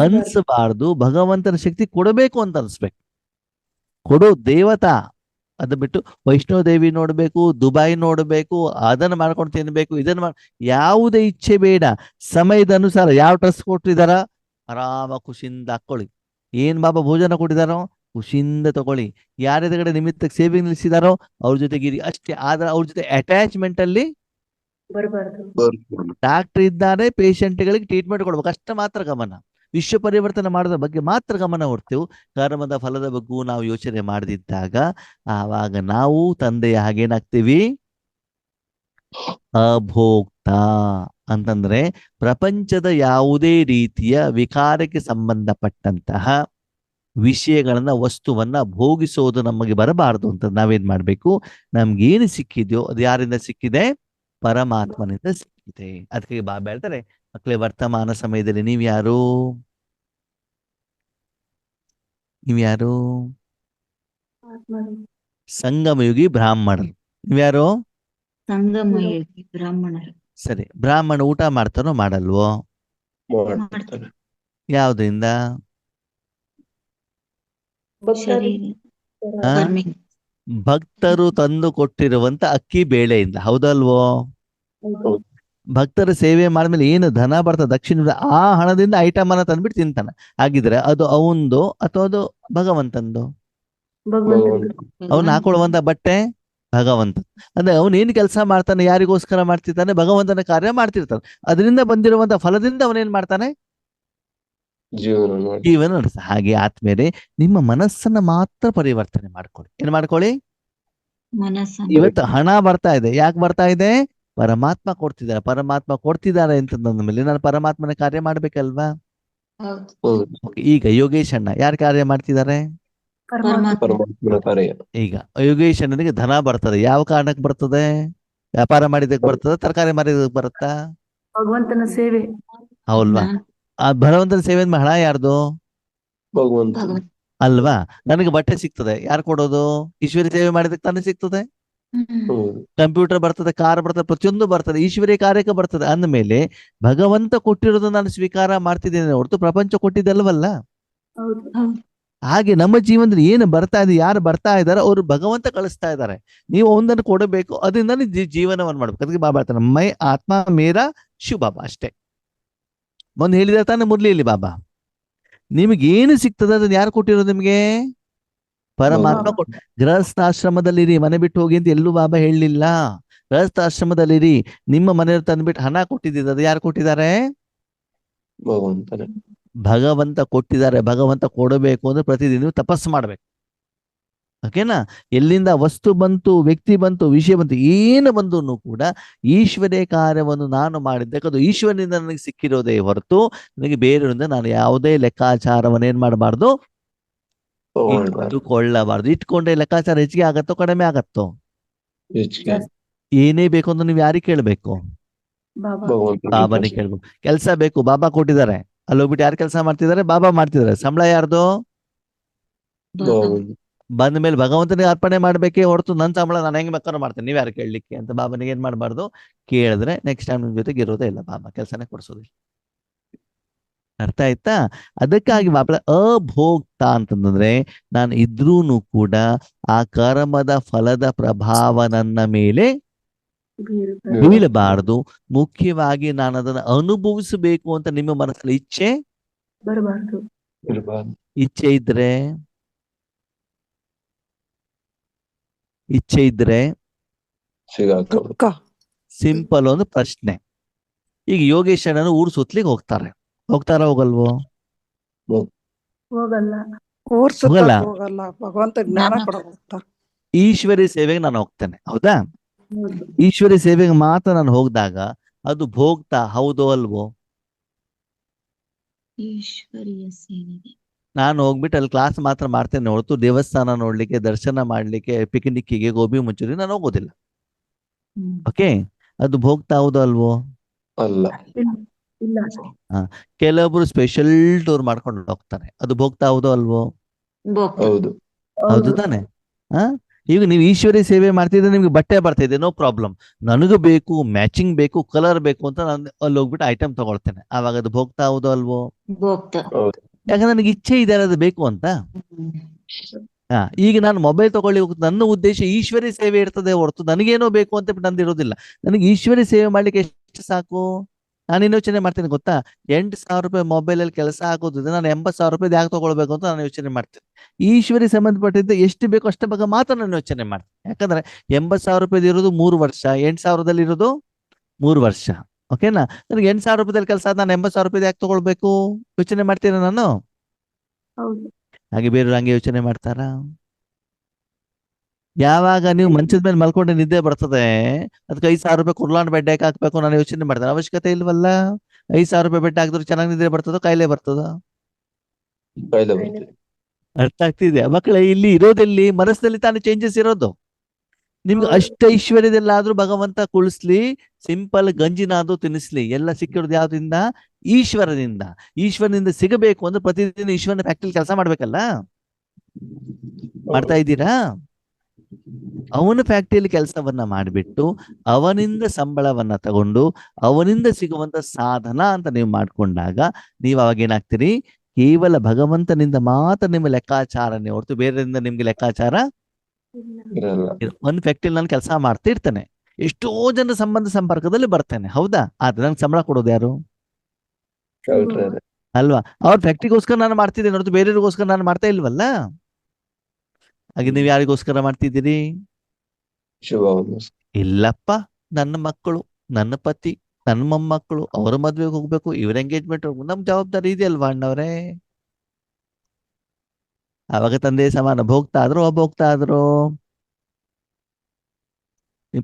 ಅನ್ಸಬಾರ್ದು. ಭಗವಂತನ ಶಕ್ತಿ ಕೊಡಬೇಕು ಅಂತ ಅನ್ಸ್ಬೇಕು. ಕೊಡೋ ದೇವತಾ. ಅದು ಬಿಟ್ಟು ವೈಷ್ಣವ ದೇವಿ ನೋಡ್ಬೇಕು, ದುಬೈ ನೋಡ್ಬೇಕು, ಅದನ್ನ ಮಾಡ್ಕೊಂಡು ತಿನ್ಬೇಕು, ಇದನ್ನ ಯಾವುದೇ ಇಚ್ಛೆ ಬೇಡ. ಸಮಯದ ಅನುಸಾರ ಯಾವ ಡ್ರೆಸ್ ಕೊಟ್ಟಿದಾರ ಆರಾಮ ಖುಷಿಯಿಂದ ಹಾಕೊಳ್ಳಿ. ಏನ್ ಬಾಬಾ ಭೋಜನ ಕೊಟ್ಟಿದಾರೋ ಖುಷಿಯಿಂದ ತಗೊಳ್ಳಿ. ಯಾರೆದುರುಗಡೆ ನಿಮಿತ್ತಕ್ಕೆ ಸೇವೆ ನಿಲ್ಲಿಸಿದಾರೋ ಅವ್ರ ಜೊತೆಗಿರಿ ಅಷ್ಟೇ. ಆದ್ರೆ ಅವ್ರ ಜೊತೆ ಅಟ್ಯಾಚ್ಮೆಂಟ್ ಅಲ್ಲಿ ಬರ್ಬೋದು. ಡಾಕ್ಟರ್ ಇದ್ದಾರೆ, ಪೇಷಂಟ್ಗಳಿಗೆ ಟ್ರೀಟ್ಮೆಂಟ್ ಕೊಡ್ಬೇಕು, ಅಷ್ಟ ಮಾತ್ರ ಗಮನ. ವಿಶ್ವ ಪರಿವರ್ತನೆ ಮಾಡೋದ್ರ ಬಗ್ಗೆ ಮಾತ್ರ ಗಮನ ಹೊಡ್ತೇವೆ. ಕರ್ಮದ ಫಲದ ಬಗ್ಗೂ ನಾವು ಯೋಚನೆ ಮಾಡದಿದ್ದಾಗ ಆವಾಗ ನಾವು ತಂದೆಯ ಹಾಗೇನಾಗ್ತೀವಿ? ಅಭೋಕ್ತ. ಅಂತಂದ್ರೆ ಪ್ರಪಂಚದ ಯಾವುದೇ ರೀತಿಯ ವಿಕಾರಕ್ಕೆ ಸಂಬಂಧಪಟ್ಟಂತಹ ವಿಷಯಗಳನ್ನ, ವಸ್ತುವನ್ನ ಭೋಗಿಸೋದು ನಮಗೆ ಬರಬಾರದು ಅಂತ ನಾವೇನ್ ಮಾಡ್ಬೇಕು? ನಮ್ಗೇನು ಸಿಕ್ಕಿದೆಯೋ ಅದು ಯಾರಿಂದ ಸಿಕ್ಕಿದೆ? ಪರಮಾತ್ಮನಿಂದ ಸಿಕ್ಕಿದೆ. ಅದಕ್ಕೆ ಬಾಬಾ ಹೇಳ್ತಾರೆ, ಮಕ್ಕಳೇ ವರ್ತಮಾನ ಸಮಯದಲ್ಲಿ ನೀವ್ಯಾರು? ಸಂಗಮಯುಗಿ ಬ್ರಾಹ್ಮಣರು. ನೀವ್ಯಾರು? ಸಂಗಮಯುಗಿ ಬ್ರಾಹ್ಮಣರು. ಸರಿ, ಬ್ರಾಹ್ಮಣ ಊಟ ಮಾಡ್ತಾನೋ ಮಾಡಲ್ವೋ? ಮಾಡ್ತಾರೆ. ಯಾವ್ದ್ರಿಂದ? ಶರೀರ ಆ? ಕರ್ಮಿಕ. ಭಕ್ತರು ತಂದು ಕೊಟ್ಟಿರುವಂತ ಅಕ್ಕಿ ಬೇಳೆಯಿಂದ. ಹೌದಲ್ವೋ? ಹೌದು. ಭಕ್ತರ ಸೇವೆ ಮಾಡಿದ್ಮೇಲೆ ಏನು ಧನ ಬರ್ತದೆ ದಕ್ಷಿಣ, ಆ ಹಣದಿಂದ ಐಟಮ್ ಅನ್ನ ತಂದ್ಬಿಟ್ಟು ತಿಂತಾನೆ. ಹಾಗಿದ್ರೆ ಅದು ಅವಂದು ಅಥವಾ ಅದು ಭಗವಂತಂದು? ಭಗವಂತ. ಅವನು ಹಾಕೊಳ್ಳುವಂತ ಬಟ್ಟೆ ಭಗವಂತ. ಅಂದ್ರೆ ಅವನೇನು ಕೆಲಸ ಮಾಡ್ತಾನೆ, ಯಾರಿಗೋಸ್ಕರ ಮಾಡ್ತಿರ್ತಾನೆ? ಭಗವಂತನ ಕಾರ್ಯ ಮಾಡ್ತಿರ್ತಾನೆ. ಅದರಿಂದ ಬಂದಿರುವಂತ ಫಲದಿಂದ ಅವನೇನ್ ಮಾಡ್ತಾನೆ? ಜೀವನ ಮಾಡಿ. ಜೀವನ ನಡೆಸ. ಹಾಗೆ ಆದ್ಮೇಲೆ ನಿಮ್ಮ ಮನಸ್ಸನ್ನ ಮಾತ್ರ ಪರಿವರ್ತನೆ ಮಾಡ್ಕೊಳ್ಳಿ. ಏನ್ ಮಾಡ್ಕೊಳ್ಳಿ? ಮನಸ್ಸನ್ನು. ಇವತ್ತು ಹಣ ಬರ್ತಾ ಇದೆ, ಯಾಕೆ ಬರ್ತಾ ಇದೆ? ಪರಮಾತ್ಮ ಕೊಡ್ತಿದ್ದಾರೆ. ಪರಮಾತ್ಮ ಕೊಡ್ತಿದ್ದಾರೆ ಅಂತಂದ ಮೇಲೆ ನಾನು ಪರಮಾತ್ಮನ ಕಾರ್ಯ ಮಾಡ್ಬೇಕಲ್ವಾ? ಹೌದು, ಹೌದು. Okay, ಈಗ ಯೋಗೇಶ್ ಅಣ್ಣ ಯಾರು ಕಾರ್ಯ ಮಾಡ್ತಿದ್ದಾರೆ? ಪರಮಾತ್ಮ. ಪರಮಾತ್ಮನ ಕಾರ್ಯ. ಈಗ ಯೋಗೇಶ್ ಅಣ್ಣನಿಗೆ ಧನ ಬರ್ತದೆ. ಯಾವ ಕಾರಣಕ್ಕೆ ಬರ್ತದೆ? ವ್ಯಾಪಾರ ಮಾಡಿದಕ್ಕೆ ಬರ್ತದೆ, ತರಕಾರಿ ಮಾರಿದಕ್ಕೆ ಬರುತ್ತಾ? ಭಗವಂತನ ಸೇವೆ. ಹೌಲ್ವಾ? ಆ ಭಗವಂತನ ಸೇವೆ ಹಣ ಯಾರ್ದು? ಭಗವಂತ. ಭಗವಂತ. ಅಲ್ವಾ? ನನಗೆ ಬಟ್ಟೆ ಸಿಗ್ತದೆ, ಯಾರು ಕೊಡೋದು? ಈಶ್ವರಿ ಸೇವೆ ಮಾಡಿದಕ್ಕೆ ತಾನೇ ಸಿಗ್ತದೆ. ಹೌದು. ಕಂಪ್ಯೂಟರ್ ಬರ್ತದೆ, ಕಾರ್ ಬರ್ತದೆ, ಪ್ರತಿಯೊಂದು ಬರ್ತದೆ, ಈಶ್ವರಿಯ ಕಾರ್ಯಕ್ಕೆ ಬರ್ತದೆ. ಅಂದಮೇಲೆ ಭಗವಂತ ಕೊಟ್ಟಿರೋದು ನಾನು ಸ್ವೀಕಾರ ಮಾಡ್ತಿದ್ದೇನೆ ಹೊರತು ಪ್ರಪಂಚ ಕೊಟ್ಟಿದ್ದಲ್ವಲ್ಲ. ಹೌದು. ಹಾಗೆ ನಮ್ಮ ಜೀವನದಲ್ಲಿ ಏನು ಬರ್ತಾ ಇದೆ, ಯಾರು ಬರ್ತಾ ಇದಾರೆ ಅವರು ಭಗವಂತ ಕಳಿಸ್ತಾ ಇದ್ದಾರೆ. ನೀವು ಒಂದನ್ನು ಕೊಡಬೇಕು, ಅದರಿಂದ ಜೀವನವನ್ನು ಮಾಡ್ಬೇಕು. ಅದಕ್ಕೆ ಬಾಬಾ ಹೇಳ್ತಾನೆ, ಮೈ ಆತ್ಮ ಮೇರಾ ಶಿವ ಬಾಬಾ. ಅಷ್ಟೇ ಮೊನ್ನೆ ಹೇಳಿದ ತಾನೆ ಮುರ್ಲಿಯಲ್ಲಿ ಬಾಬಾ. ನಿಮಗೇನು ಸಿಗ್ತದೆ ಅದನ್ನ ಯಾರು ಕೊಟ್ಟಿರೋದು ನಿಮ್ಗೆ? ಪರಮಾತ್ಮ ಕೊಟ್ಟ. ಗೃಹಸ್ಥಾಶ್ರಮದಲ್ಲಿರಿ, ಮನೆ ಬಿಟ್ಟು ಹೋಗಿ ಅಂತ ಎಲ್ಲೂ ಬಾಬಾ ಹೇಳಲಿಲ್ಲ. ಗೃಹಸ್ಥಾಶ್ರಮದಲ್ಲಿರಿ, ನಿಮ್ಮ ಮನೆಯವ್ರು ತಂದ್ಬಿಟ್ಟು ಹಣ ಕೊಟ್ಟಿದ್ದ, ಅದು ಯಾರು ಕೊಟ್ಟಿದ್ದಾರೆ? ಭಗವಂತನೇ. ಭಗವಂತ ಕೊಟ್ಟಿದ್ದಾರೆ. ಭಗವಂತ ಕೊಡಬೇಕು ಅಂದ್ರೆ ಪ್ರತಿದಿನ ನೀವು ತಪಸ್ಸು ಮಾಡ್ಬೇಕು. ಓಕೆನಾ? ಎಲ್ಲಿಂದ ವಸ್ತು ಬಂತು, ವ್ಯಕ್ತಿ ಬಂತು, ವಿಷಯ ಬಂತು, ಏನು ಬಂದು ಕೂಡ ಈಶ್ವರೇ ಕಾರ್ಯವನ್ನು ನಾನು ಮಾಡಿದ್ದಕ್ಕೆ ಅದು ಈಶ್ವರನಿಂದ ನನಗೆ ಸಿಕ್ಕಿರೋದೇ ಹೊರತು ನನಗೆ ಬೇರೆಯವರಿಂದ ನಾನು ಯಾವುದೇ ಲೆಕ್ಕಾಚಾರವನ್ನು ಏನ್ ಮಾಡಬಾರ್ದು? ಇಟ್ಟುಕೊಳ್ಳಬಾರ್ದು. ಇಟ್ಕೊಂಡ್ರೆ ಲೆಕ್ಕಾಚಾರ ಹೆಚ್ಚಿಗೆ ಆಗತ್ತೋ ಕಡಿಮೆ ಆಗತ್ತೋ? ಹೆಚ್ಚಿಗೆ. ಏನೇ ಬೇಕು ಅಂತ ನೀವು ಯಾರಿಗೆ ಕೇಳ್ಬೇಕು? ಬಾಬಾನೇ ಕೇಳ್ಬೇಕು. ಕೆಲಸ ಬೇಕು, ಬಾಬಾ ಕೊಟ್ಟಿದ್ದಾರೆ. ಅಲ್ಲಿ ಹೋಗ್ಬಿಟ್ಟು ಯಾರು ಕೆಲಸ ಮಾಡ್ತಿದ್ದಾರೆ? ಬಾಬಾ ಮಾಡ್ತಿದ್ದಾರೆ. ಸಂಬಳ ಯಾರ್ದು? ಬಂದ ಮೇಲೆ ಭಗವಂತನಿಗೆ ಅರ್ಪಣೆ ಮಾಡ್ಬೇಕೇ ಹೊರತು ನನ್ನ ಸಂಬಳ ನಾನು ಹೆಂಗ್ ಬೇಕಾದ್ರೂ ಮಾಡ್ತೇನೆ, ನೀವ್ ಯಾರು ಕೇಳಲಿಕ್ಕೆ ಅಂತ ಬಾಬನಿಗೆ ಏನ್ ಮಾಡಬಾರ್ದು? ಕೇಳಿದ್ರೆ ನೆಕ್ಸ್ಟ್ ಟೈಮ್ ನಿಮ್ ಜೊತೆಗೆ ಇರೋದೇ ಇಲ್ಲ, ಬಾಬಾ ಕೆಲಸನೇ ಕೊಡ್ಸೋದಿಲ್ಲ. ಅರ್ಥ ಆಯ್ತಾ? ಅದಕ್ಕಾಗಿ ಬಾಬಾ ಅಭೋಕ್ತ ಅಂತಂದ್ರೆ ನಾನು ಇದ್ರೂನು ಕೂಡ ಆ ಕರ್ಮದ ಫಲದ ಪ್ರಭಾವ ನನ್ನ ಮೇಲೆ ಬೀಳಬಾರದು. ಮುಖ್ಯವಾಗಿ ನಾನು ಅದನ್ನ ಅನುಭವಿಸಬೇಕು ಅಂತ ನಿಮ್ಮ ಮನಸ್ಸಲ್ಲಿ ಇಚ್ಛೆ ಬರಬಾರ್ದು. ಇರ್ಬಾರ್ದು. ಇಚ್ಛೆ ಇದ್ರೆ ಇಚ್ಛೆ ಇದ್ರೆ ಸಿಗಾಕೋದು. ದುಃಖ. ಸಿಂಪಲ್ ಒಂದು ಪ್ರಶ್ನೆ. ಈಗ ಯೋಗೇಶ್ ಅಣ್ಣನು ಊರು ಸುತ್ತಲಿಕ್ಕೆ ಹೋಗ್ತಾರ ಹೋಗಲ್ವೋ? ಹೋಗಲ್ಲ. ಊರ್ ಹೋಗಲ್ಲ. ಸುತ್ತಕ್ ಹೋಗಲ್ಲ, ಭಗವಂತ ಜ್ಞಾನ ಕೊಡಕ್ ಹೋಗ್ತಾರ. ಈಶ್ವರಿ ಸೇವೆಗೆ ನಾನು ಹೋಗ್ತೇನೆ, ಹೌದಾ? ಹೌದು. ಈಶ್ವರಿ ಸೇವೆಗೆ ಮಾತ್ರ ನಾನು ಹೋಗ್ದಾಗ ಅದು ಭೋಗ್ತಾ ಹೌದೋ ಅಲ್ವೋ? ಈಶ್ವರೀಯ ಸೇವೆಗೆ ನಾನು ಹೋಗ್ಬಿಟ್ಟು ಅಲ್ಲಿ ಕ್ಲಾಸ್ ಮಾತ್ರ ಮಾಡ್ತೇನೆ ಹೊರತು ದೇವಸ್ಥಾನ ನೋಡ್ಲಿಕ್ಕೆ, ದರ್ಶನ ಮಾಡ್ಲಿಕ್ಕೆ, ಪಿಕ್ನಿಕ್ಕಿಗೆ, ಗೋಬಿ ಮಂಚೂರಿ ನಾನು ಹೋಗೋದಿಲ್ಲ. ಓಕೆ, ಅದು ಭೋಗ್ತಾ ಹೌದೋ ಅಲ್ವೋ? ಅಲ್ಲ. ಇಲ್ಲ. ಕೆಲವೊಬ್ರು ಸ್ಪೆಷಲ್ ಟೂರ್ ಮಾಡ್ಕೊಂಡು ಹೋಗ್ತಾರೆ, ಅದು ಭೋಗ್ತಾ ಹೌದೋ ಅಲ್ವೋ? ಹೌದು. ಹೌದು ತಾನೆ? ಈಗ ನೀವು ಈಶ್ವರಿ ಸೇವೆ ಮಾಡ್ತಿದ್ರೆ ನಿಮ್ಗೆ ಬಟ್ಟೆ ಬರ್ತಿದೆ, ನೋ ಪ್ರಾಬ್ಲಮ್. ನನಗೂ ಬೇಕು, ಮ್ಯಾಚಿಂಗ್ ಬೇಕು, ಕಲರ್ ಬೇಕು ಅಂತ ನಾನು ಅಲ್ಲಿ ಹೋಗ್ಬಿಟ್ಟು ಐಟಮ್ ತಗೊಳ್ತೇನೆ. ಆವಾಗ ಅದು ಭೋಗ್ತಾ ಹೌದೋ ಅಲ್ವೋ? ಭೋಕ್ತ. ಹೌದು. ಯಾಕಂದ್ರೆ ನನಗೆ ಇಚ್ಛೆ ಇದೆ ಅದು ಬೇಕು ಅಂತ. ಈಗ ನಾನು ಮೊಬೈಲ್ ತಗೊಳ್ಳಿ ನನ್ನ ಉದ್ದೇಶ ಈಶ್ವರಿ ಸೇವೆ ಇರ್ತದೆ ಹೊರತು ನನಗೇನೋ ಬೇಕು ಅಂತ ನಂದು ಇರೋದಿಲ್ಲ. ನನಗೆ ಈಶ್ವರಿ ಸೇವೆ ಮಾಡ್ಲಿಕ್ಕೆ ಎಷ್ಟು ಸಾಕು? ನಾನು ಯೋಚನೆ ಮಾಡ್ತೀನಿ ಗೊತ್ತಾ, 8,000 ರೂಪಾಯಿ ಮೊಬೈಲ್ ಅಲ್ಲಿ ಕೆಲಸ ಆಗೋದಿದೆ, ನಾನು 80,000 ರೂಪಾಯಿ ಯಾಕೆ ತಗೊಳ್ಬೇಕು ಅಂತ ನಾನು ಯೋಚನೆ ಮಾಡ್ತೇನೆ. ಈಶ್ವರಿ ಸಂಬಂಧಪಟ್ಟಿದ್ದ ಎಷ್ಟು ಬೇಕು ಅಷ್ಟೇ ಬಗ್ಗೆ ಮಾತ್ರ ನಾನು ಯೋಚನೆ ಮಾಡ್ತೇನೆ. ಯಾಕಂದ್ರೆ 80,000 ರೂಪಾಯಿ ಇರೋದು 3 ವರ್ಷ, 8,000ದಲ್ಲಿ ಇರೋದು 3 ವರ್ಷ. ಓಕೆನಾ? ನನಗೆ 8,000 ರೂಪಾಯಿದಲ್ಲಿ ಕೆಲಸ ನಾನು 80,000 ರೂಪಾಯಿ ಯಾಕೆ ತಗೊಳ್ಬೇಕು ಯೋಚನೆ ಮಾಡ್ತೀನಿ ನಾನು. ಹೌದು. ಹಾಗೆ ಬೇರೆಯವ್ರು ಹಂಗೆ ಯೋಚನೆ ಮಾಡ್ತಾರ? ಯಾವಾಗ ನೀವು ಮಂಚದ ಮೇಲೆ ಮಲ್ಕೊಂಡೆ ನಿದ್ದೆ ಬರ್ತದೆ, ಅದಕ್ಕೆ 5,000 ರೂಪಾಯಿ ಕುರ್ಲಾನ್ ಬೆಡ್ ಯಾಕೆ ಹಾಕ್ಬೇಕು ನಾನು ಯೋಚನೆ ಮಾಡ್ತಾರೆ? ಅವಶ್ಯಕತೆ ಇಲ್ವಲ್ಲ. 5,000 ರೂಪಾಯಿ ಬೆಡ್ ಹಾಕಿದ್ರು ಚೆನ್ನಾಗಿ ನಿದ್ದೆ ಬರ್ತದೋ ಕಾಯಿಲೆ ಬರ್ತದೋ? ಕಾಯಿಲೆ ಬರ್ತದೆ. ಅರ್ಥ ಆಗ್ತಿದೆ ಮಕ್ಕಳೇ? ಇಲ್ಲಿ ಇರೋದೆಲ್ಲಿ ಮನಸ್ಸಿನಲ್ಲಿ ತಾನೇ ಚೇಂಜಸ್ ಇರೋದು. ನಿಮ್ಗೆ ಅಷ್ಟ ಐಶ್ವರ್ಯದಲ್ಲಾದ್ರೂ ಭಗವಂತ ಕುಳಿಸ್ಲಿ, ಸಿಂಪಲ್ ಗಂಜಿನಾದ್ರೂ ತಿನ್ನಿಸ್ಲಿ, ಎಲ್ಲ ಸಿಕ್ಕಿರೋದು ಯಾವ್ದ್ರಿಂದ? ಈಶ್ವರದಿಂದ. ಈಶ್ವರನಿಂದ ಸಿಗಬೇಕು ಅಂದ್ರೆ ಪ್ರತಿದಿನ ಈಶ್ವರನ ಫ್ಯಾಕ್ಟ್ರಿ ಕೆಲಸ ಮಾಡ್ಬೇಕಲ್ಲ. ಮಾಡ್ತಾ ಇದ್ದೀರಾ? ಅವನ ಫ್ಯಾಕ್ಟ್ರಿಯಲ್ಲಿ ಕೆಲಸವನ್ನ ಮಾಡಿಬಿಟ್ಟು ಅವನಿಂದ ಸಂಬಳವನ್ನ ತಗೊಂಡು ಅವನಿಂದ ಸಿಗುವಂತ ಸಾಧನ ಅಂತ ನೀವು ಮಾಡ್ಕೊಂಡಾಗ ನೀವು ಅವಾಗ ಏನಾಗ್ತೀರಿ? ಕೇವಲ ಭಗವಂತನಿಂದ ಮಾತ್ರ ನಿಮ್ಮ ಲೆಕ್ಕಾಚಾರನೇ ಹೊರತು ಬೇರೆಯಿಂದ ನಿಮ್ಗೆ ಲೆಕ್ಕಾಚಾರ ಇರಲ್ಲ. ಒಂದ್ ಫ್ಯಾಕ್ಟ್ರಿಯಲ್ಲಿ ನಾನು ಕೆಲಸ ಮಾಡ್ತಾ ಇರ್ತೇನೆ, ಎಷ್ಟೋ ಜನ ಸಂಬಂಧ ಸಂಪರ್ಕದಲ್ಲಿ ಬರ್ತೇನೆ, ಹೌದಾ? ಆದ್ರೆ ನಂಗೆ ಸಂಬಳ ಕೊಡೋದು ಯಾರು? ಕಳ್ರೆ ಅಲ್ವಾ? ಅವ್ರ ಫ್ಯಾಕ್ಟ್ರಿಗೋಸ್ಕರ ನಾನು ಮಾಡ್ತಿದ್ದೇನೆ ಹೊರತು ಬೇರೆಯವ್ರಿಗೋಸ್ಕರ ನಾನು ಮಾಡ್ತಾ ಇಲ್ವಲ್ಲ. ಹಾಗೆ ನೀವು ಯಾರಿಗೋಸ್ಕರ ಮಾಡ್ತಿದ್ದೀರಿ? ಶುಭವನ್ನು. ಇಲ್ಲಪ್ಪ, ನನ್ನ ಮಕ್ಕಳು, ನನ್ನ ಪತಿ, ನನ್ನ ಮೊಮ್ಮಕ್ಕಳು, ಅವರ ಮದ್ವೆಗೆ ಹೋಗ್ಬೇಕು, ಇವ್ರ ಎಂಗೇಜ್ಮೆಂಟ್ ನಮ್ ಜವಾಬ್ದಾರಿ ಇದೆಯಲ್ವಾ ಅಣ್ಣವ್ರೆ? ಅವಾಗ ತಂದೆ ಸಮಾನ ಭೋಗ್ತಾ ಆದ್ರು ಅಭೋಗ್ತಾ ಆದ್ರು.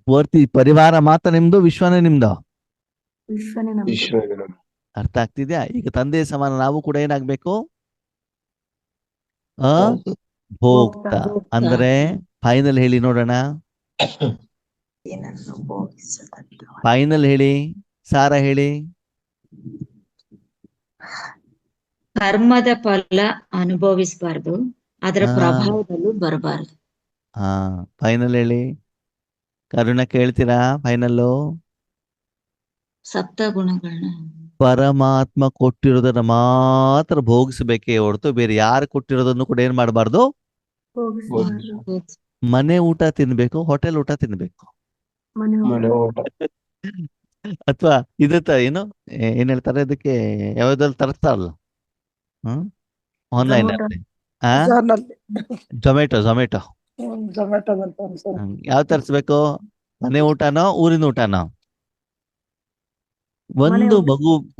ಪೂರ್ತಿ ಪರಿವಾರ ಮಾತ್ರ ನಿಮ್ದು, ವಿಶ್ವನೇ ನಿಮ್ದು. ವಿಶ್ವನೇ ನಮ್ದು. ಈಶ್ವರನ. ಅರ್ಥ ಆಗ್ತಿದ್ಯಾ? ಈಗ ತಂದೆ ಸಮಾನ ನಾವು ಕೂಡ ಏನಾಗ್ಬೇಕು? ಹೌದು. ಭೋಕ್ತ. ಅಂದ್ರೆ ಫೈನಲ್ ಹೇಳಿ ನೋಡೋಣ, ಏನನ್ನು ಭೋಗಿಸತಕ್ಕ ಫೈನಲ್ ಹೇಳಿ, ಸಾರ ಹೇಳಿ. ಕರ್ಮದ ಫಲ ಅನುಭವಿಸಬಾರ್ದು, ಅದರ ಪ್ರಭಾವದಲ್ಲೂ ಬರಬಾರ್ದು. ಫೈನಲ್ ಹೇಳಿ. ಕರುಣ ಕೇಳ್ತೀರಾ? ಫೈನಲ್ಲು ಸಪ್ತ ಗುಣಗಳನ್ನ ಪರಮಾತ್ಮ ಕೊಟ್ಟಿರೋದನ್ನ ಮಾತ್ರ ಭೋಗಿಸ್ಬೇಕೇ ಹೊರತು ಬೇರೆ ಯಾರು ಕೊಟ್ಟಿರೋದನ್ನು ಕೂಡ ಏನ್ ಮಾಡಬಾರ್ದು? ಹೋಗಿಸ್ಬಾರ್ದು. ಮನೆ ಊಟ ತಿನ್ಬೇಕು, ಹೋಟೆಲ್ ಊಟ ತಿನ್ಬೇಕು, ಮನೆ ಮನೆ ಊಟ. ಅಥವಾ ಏನು ಏನ್ ಹೇಳ್ತಾರೆ ಅದಕ್ಕೆ, ಯಾವ್ದ್ರಲ್ಲಿ ತರಿಸ್ತಾರಲ್ಲ ಆನ್ಲೈನ್ ಅಲ್ಲಿ, ಝೊಮ್ಯಾಟೊ ಝೊಮ್ಯಾಟೊದಲ್ಲಿ ಯಾವ್ ತರಿಸ್ಬೇಕು? ಮನೆ ಊಟನೋ ಊರಿನ ಊಟನೋ?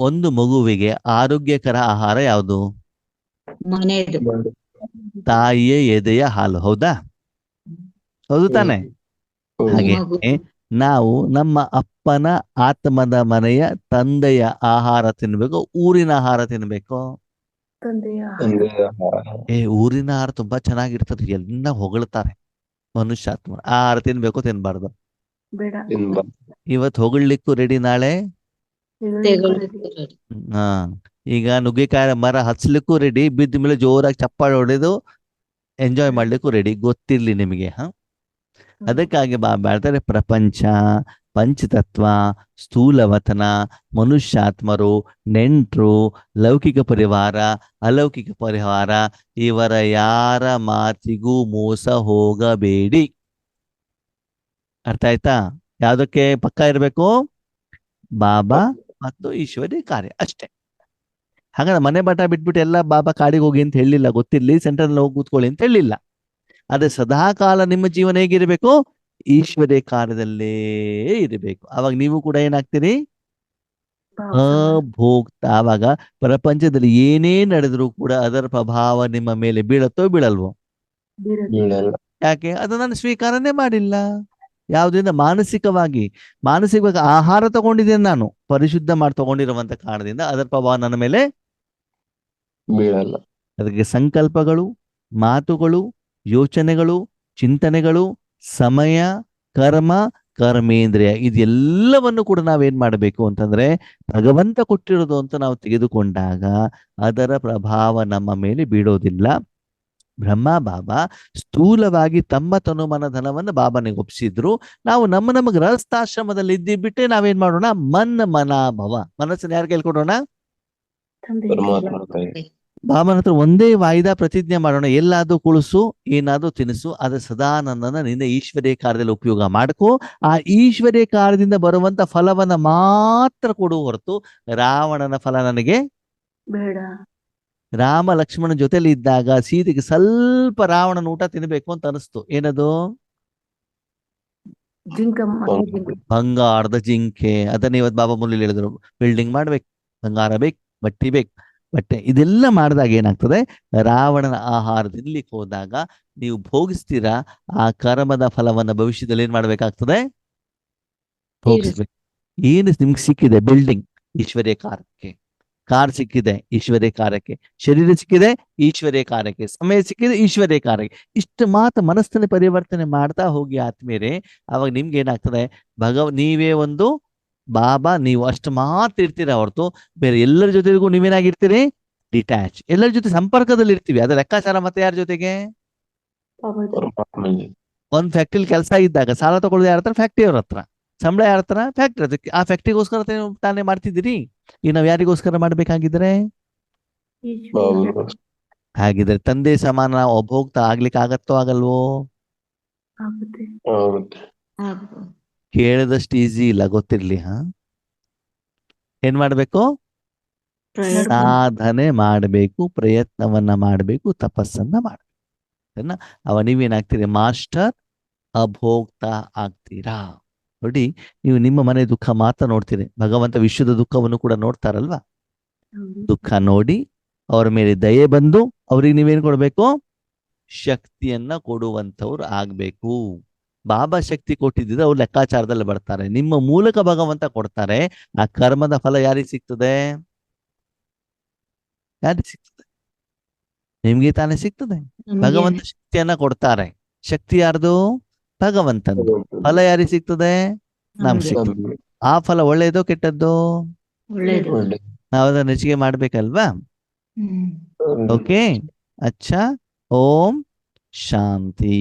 ಒಂದು ಮಗುವಿಗೆ ಆರೋಗ್ಯಕರ ಆಹಾರ ಯಾವುದು? ಮನೆಯದು. ತಾಯಿಯ ಎದೆಯ ಹಾಲು, ಹೌದಾ? ಹೌದು ತಾನೆ? ಹಾಗೆ ಮಗು. ನಾವು ನಮ್ಮ ಅಪ್ಪನ ಆತ್ಮದ ಮನೆಯ ತಂದೆಯ ಆಹಾರ ತಿನ್ಬೇಕು, ಊರಿನ ಆಹಾರ ತಿನ್ಬೇಕು? ತಂದೆಯ ತಂದೆಯ ಊರಿನ ಆಹಾರ ತುಂಬಾ ಚೆನ್ನಾಗಿರ್ತದೆ, ಎಲ್ಲ ಹೊಗಳ್ತಾರೆ. ಮನುಷ್ಯಾತ್ಮ ಆಹಾರ ತಿನ್ಬೇಕು, ತಿನ್ಬಾರ್ದು? ಬೇಡ. ತಿನ್ಬಾರ್ದು. ಇವತ್ತು ಹೊಗಳ್ಲಿಕ್ಕೂ ರೆಡಿ, ನಾಳೆ ಹಾ. ಈಗ ನುಗ್ಗೆಕಾಯಿ ಮರ ಹಚ್ಲಿಕ್ಕೂ ರೆಡಿ, ಬಿದ್ದ ಮೇಲೆ ಜೋರಾಗಿ ಚಪ್ಪಾಳೆ ಹೊಡೆದು ಎಂಜಾಯ್ ಮಾಡ್ಲಿಕ್ಕೂ ರೆಡಿ. ಗೊತ್ತಿರ್ಲಿ ನಿಮಗೆ. ಅದಕ್ಕಾಗಿ ಹೇಳ್ತಾರೆ, ಪ್ರಪಂಚ, ಪಂಚತತ್ವ, ಸ್ಥೂಲವತನ, ಮನುಷ್ಯಾತ್ಮರು, ನೆಂಟ್ರು, ಲೌಕಿಕ ಪರಿವಾರ, ಅಲೌಕಿಕ ಪರಿವಾರ, ಇವರ ಯಾರ ಮಾತಿಗೂ ಮೋಸ ಹೋಗಬೇಡಿ. ಅರ್ಥ ಆಯ್ತಾ? ಯಾವ್ದಕ್ಕೆ ಪಕ್ಕ ಇರ್ಬೇಕು? ಬಾಬಾ ಮತ್ತು ಈಶ್ವರಿ ಕಾರ್ಯ ಅಷ್ಟೇ. ಹಾಗಾದ್ರೆ ಮನೆ ಬಾಟ ಬಿಟ್ಬಿಟ್ಟು ಎಲ್ಲ ಬಾಬಾ ಕಾಡಿಗೆ ಹೋಗಿ ಅಂತ ಹೇಳಿಲ್ಲ, ಗೊತ್ತಿರ್ಲಿ ಸೆಂಟರ್ ಹೋಗಿ ಕೂತ್ಕೊಳ್ಳಿ ಅಂತ ಹೇಳಿಲ್ಲ. ಅದೇ ಸದಾಕಾಲ ನಿಮ್ಮ ಜೀವನ ಹೇಗಿರ್ಬೇಕು? ಈಶ್ವರ್ಯ ಕಾರ್ಯದಲ್ಲೇ ಇರಬೇಕು. ಅವಾಗ ನೀವು ಕೂಡ ಏನಾಗ್ತೀರಿ? ಅಭೋಕ್ತ. ಆವಾಗ ಪ್ರಪಂಚದಲ್ಲಿ ಏನೇ ನಡೆದ್ರು ಕೂಡ ಅದರ ಪ್ರಭಾವ ನಿಮ್ಮ ಮೇಲೆ ಬೀಳತ್ತೋ ಬೀಳಲ್ವೋ? ಬೀಳಲ್ಲ. ಯಾಕೆ? ಅದು ನಾನು ಸ್ವೀಕಾರನೇ ಮಾಡಿಲ್ಲ. ಯಾವುದರಿಂದ? ಮಾನಸಿಕವಾಗಿ ಆಹಾರ ತಗೊಂಡಿದ್ದೇನೆ ನಾನು, ಪರಿಶುದ್ಧ ಮಾಡಿ ತಗೊಂಡಿರುವಂತ ಕಾರಣದಿಂದ ಅದರ ಪ್ರಭಾವ ನನ್ನ ಮೇಲೆ ಬೀಳಲ್ಲ. ಅದಕ್ಕೆ ಸಂಕಲ್ಪಗಳು, ಮಾತುಗಳು, ಯೋಚನೆಗಳು, ಚಿಂತನೆಗಳು, ಸಮಯ, ಕರ್ಮ, ಕರ್ಮೇಂದ್ರಿಯ ಇದೆಲ್ಲವನ್ನು ಕೂಡ ನಾವೇನ್ ಮಾಡಬೇಕು ಅಂತಂದ್ರೆ ಭಗವಂತ ಕೊಟ್ಟಿರೋದು ಅಂತ ನಾವು ತೆಗೆದುಕೊಂಡಾಗ ಅದರ ಪ್ರಭಾವ ನಮ್ಮ ಮೇಲೆ ಬೀಳೋದಿಲ್ಲ. ಬ್ರಹ್ಮ ಬಾಬಾ ಸ್ಥೂಲವಾಗಿ ತಮ್ಮ ತನುಮನ ಧನವನ್ನು ಬಾಬನಿಗೆ ಒಪ್ಪಿಸಿದ್ರು. ನಾವು ನಮ್ಮ ಗೃಹಸ್ಥಾಶ್ರಮದಲ್ಲಿ ಇದ್ದಿಬಿಟ್ಟೆ ನಾವೇನ್ ಮಾಡೋಣ? ಮನಾಭವ, ಮನಸ್ಸನ್ನು ಯಾರು ಕೇಳ್ಕೊಡೋಣ? ಪರಮಾತ್ಮ ಕೈ. ಬಾಬನ ಹತ್ರ ಒಂದೇ ವಾಯ್ದಾ ಪ್ರತಿಜ್ಞೆ ಮಾಡೋಣ, ಎಲ್ಲಾದ್ರೂ ಕುಳಿಸು, ಏನಾದ್ರೂ ತಿನಿಸು, ಅದ್ರ ಸದಾನಂದನ ನಿನ್ನ ಈಶ್ವರ್ಯ ಕಾರ್ಯದಲ್ಲಿ ಉಪಯೋಗ ಮಾಡ್ಕೋ. ಆ ಈಶ್ವರ್ಯ ಕಾರ್ಯದಿಂದ ಬರುವಂತ ಫಲವನ್ನ ಮಾತ್ರ ಕೊಡುವ ಹೊರತು ರಾವಣನ ಫಲ ನನಗೆ ಬೇಡ. ರಾಮ ಲಕ್ಷ್ಮಣ ಜೊತೆಲಿ ಇದ್ದಾಗ ಸೀತೆಗೆ ಸ್ವಲ್ಪ ರಾವಣನ ಊಟ ತಿನ್ಬೇಕು ಅಂತ ಅನಿಸ್ತು. ಏನದು? ಬಂಗಾರದ ಜಿಂಕೆ. ಅದನ್ನ ಇವತ್ತು ಬಾಬಾ ಮುರಳಿ ಹೇಳಿದ್ರು, ಬಿಲ್ಡಿಂಗ್ ಮಾಡ್ಬೇಕು, ಬಂಗಾರ ಬೇಕು, ಬಟ್ಟೆ ಇದೆಲ್ಲ ಮಾಡಿದಾಗ ಏನಾಗ್ತದೆ? ರಾವಣನ ಆಹಾರ ತಿನ್ಲಿಕ್ಕೆ ಹೋದಾಗ ನೀವು ಭೋಗಿಸ್ತೀರಾ, ಆ ಕರ್ಮದ ಫಲವನ್ನ ಭವಿಷ್ಯದಲ್ಲಿ ಏನ್ ಮಾಡ್ಬೇಕಾಗ್ತದೆ? ಭೋಗಿಸ್ಬೇಕು. ಏನು ನಿಮ್ಗೆ ಸಿಕ್ಕಿದೆ? ಬಿಲ್ಡಿಂಗ್ ಈಶ್ವರ್ಯ ಕಾರ್ಯಕ್ಕೆ, ಕಾರ್ ಸಿಕ್ಕಿದೆ ಈಶ್ವರ್ಯ ಕಾರ್ಯಕ್ಕೆ, ಶರೀರ ಸಿಕ್ಕಿದೆ ಈಶ್ವರ್ಯ ಕಾರ್ಯಕ್ಕೆ, ಸಮಯ ಸಿಕ್ಕಿದೆ ಈಶ್ವರ್ಯ ಕಾರ್ಯಕ್ಕೆ. ಇಷ್ಟು ಮಾತ್ರ ಮನಸ್ಸಿನ ಪರಿವರ್ತನೆ ಮಾಡ್ತಾ ಹೋಗಿ ಆತ್ಮೀಯರೇ, ಅವಾಗ ನಿಮ್ಗೆ ಏನಾಗ್ತದೆ? ನೀವೇ ಒಂದು ಬಾಬಾ, ನೀವು ಅಷ್ಟು ಮಾತ್ರ ಇರ್ತೀರ ಹೊರತು ಬೇರೆ ಎಲ್ಲರ ಜೊತೆಗೂ ನೀವೇನಾಗಿರ್ತೀರಿ? ಡಿಟ್ಯಾಚ್. ಎಲ್ಲರ ಜೊತೆ ಸಂಪರ್ಕದಲ್ಲಿ ಇರ್ತೀವಿ, ಅದ್ರ ಲೆಕ್ಕಾಚಾರ ಮತ್ತೆ ಯಾರ ಜೊತೆಗೆ? ಒಂದ್ ಫ್ಯಾಕ್ಟ್ರಿಲಿ ಕೆಲಸ ಇದ್ದಾಗ ಸಾಲ ತಗೊಳ್ಳೋದು ಯಾರ ಹತ್ರ? ಫ್ಯಾಕ್ಟ್ರಿ ಅವ್ರ ಹತ್ರ. ಸಂಬಳ ಯಾರ ಹತ್ರ? ಫ್ಯಾಕ್ಟ್ರಿ. ಅದಕ್ಕೆ ಆ ಫ್ಯಾಕ್ಟ್ರಿಗೋಸ್ಕರ ತಾನೇ ಮಾಡ್ತಿದ್ದೀರಿ. ಈಗ ನಾವ್ ಯಾರಿಗೋಸ್ಕರ ಮಾಡ್ಬೇಕಾಗಿದ್ರೆ? ಹಾಗಿದ್ರೆ ತಂದೆ ಸಮಾನ ಒಬ್ಬ ಆಗ್ಲಿಕ್ಕೆ ಆಗತ್ತೋ ಆಗಲ್ವೋ? ಕೇಳಿದಷ್ಟು ಈಸಿ ಇಲ್ಲ, ಗೊತ್ತಿರ್ಲಿ. ಏನ್ ಮಾಡ್ಬೇಕು? ಸಾಧನೆ ಮಾಡಬೇಕು, ಪ್ರಯತ್ನವನ್ನ ಮಾಡಬೇಕು, ತಪಸ್ಸನ್ನ ಮಾಡಬೇಕು. ಅವ ನೀವೇನಾಗ್ತೀರಿ? ಮಾಸ್ಟರ್ ಅಭೋಕ್ತ ಆಗ್ತೀರಾ. ನೋಡಿ, ನೀವು ನಿಮ್ಮ ಮನೆ ದುಃಖ ಮಾತ್ರ ನೋಡ್ತೀರಿ, ಭಗವಂತ ವಿಶ್ವದ ದುಃಖವನ್ನು ಕೂಡ ನೋಡ್ತಾರಲ್ವಾ? ದುಃಖ ನೋಡಿ ಅವ್ರ ಮೇಲೆ ದಯೆ ಬಂದು ಅವ್ರಿಗೆ ನೀವೇನ್ ಕೊಡ್ಬೇಕು? ಶಕ್ತಿಯನ್ನ ಕೊಡುವಂಥವ್ರು ಆಗ್ಬೇಕು. ಬಾಬಾ ಶಕ್ತಿ ಕೊಟ್ಟಿದ್ರೆ ಅವ್ರು ಲೆಕ್ಕಾಚಾರದಲ್ಲಿ ಬರ್ತಾರೆ, ನಿಮ್ಮ ಮೂಲಕ ಭಗವಂತ ಕೊಡ್ತಾರೆ. ಆ ಕರ್ಮದ ಫಲ ಯಾರಿಗೆ ಸಿಗ್ತದೆ? ಯಾರಿಗೆ ಸಿಗ್ತದೆ? ನಿಮ್ಗೆ ತಾನೇ ಸಿಗ್ತದೆ. ಭಗವಂತ ಶಕ್ತಿಯನ್ನ ಕೊಡ್ತಾರೆ. ಶಕ್ತಿ ಯಾರ್ದು? ಭಗವಂತಂದು. ಫಲ ಯಾರಿಗೆ ಸಿಗ್ತದೆ? ನಮ್ಗೆ ಸಿಗ್ತದೆ. ಆ ಫಲ ಒಳ್ಳೇದೋ ಕೆಟ್ಟದ್ದು? ನಾವು ಅದನ್ನ ಹೆಚ್ಚಿಗೆ ಮಾಡ್ಬೇಕಲ್ವಾ? ಓಕೆ, ಅಚ್ಚಾ. ಓಂ ಶಾಂತಿ.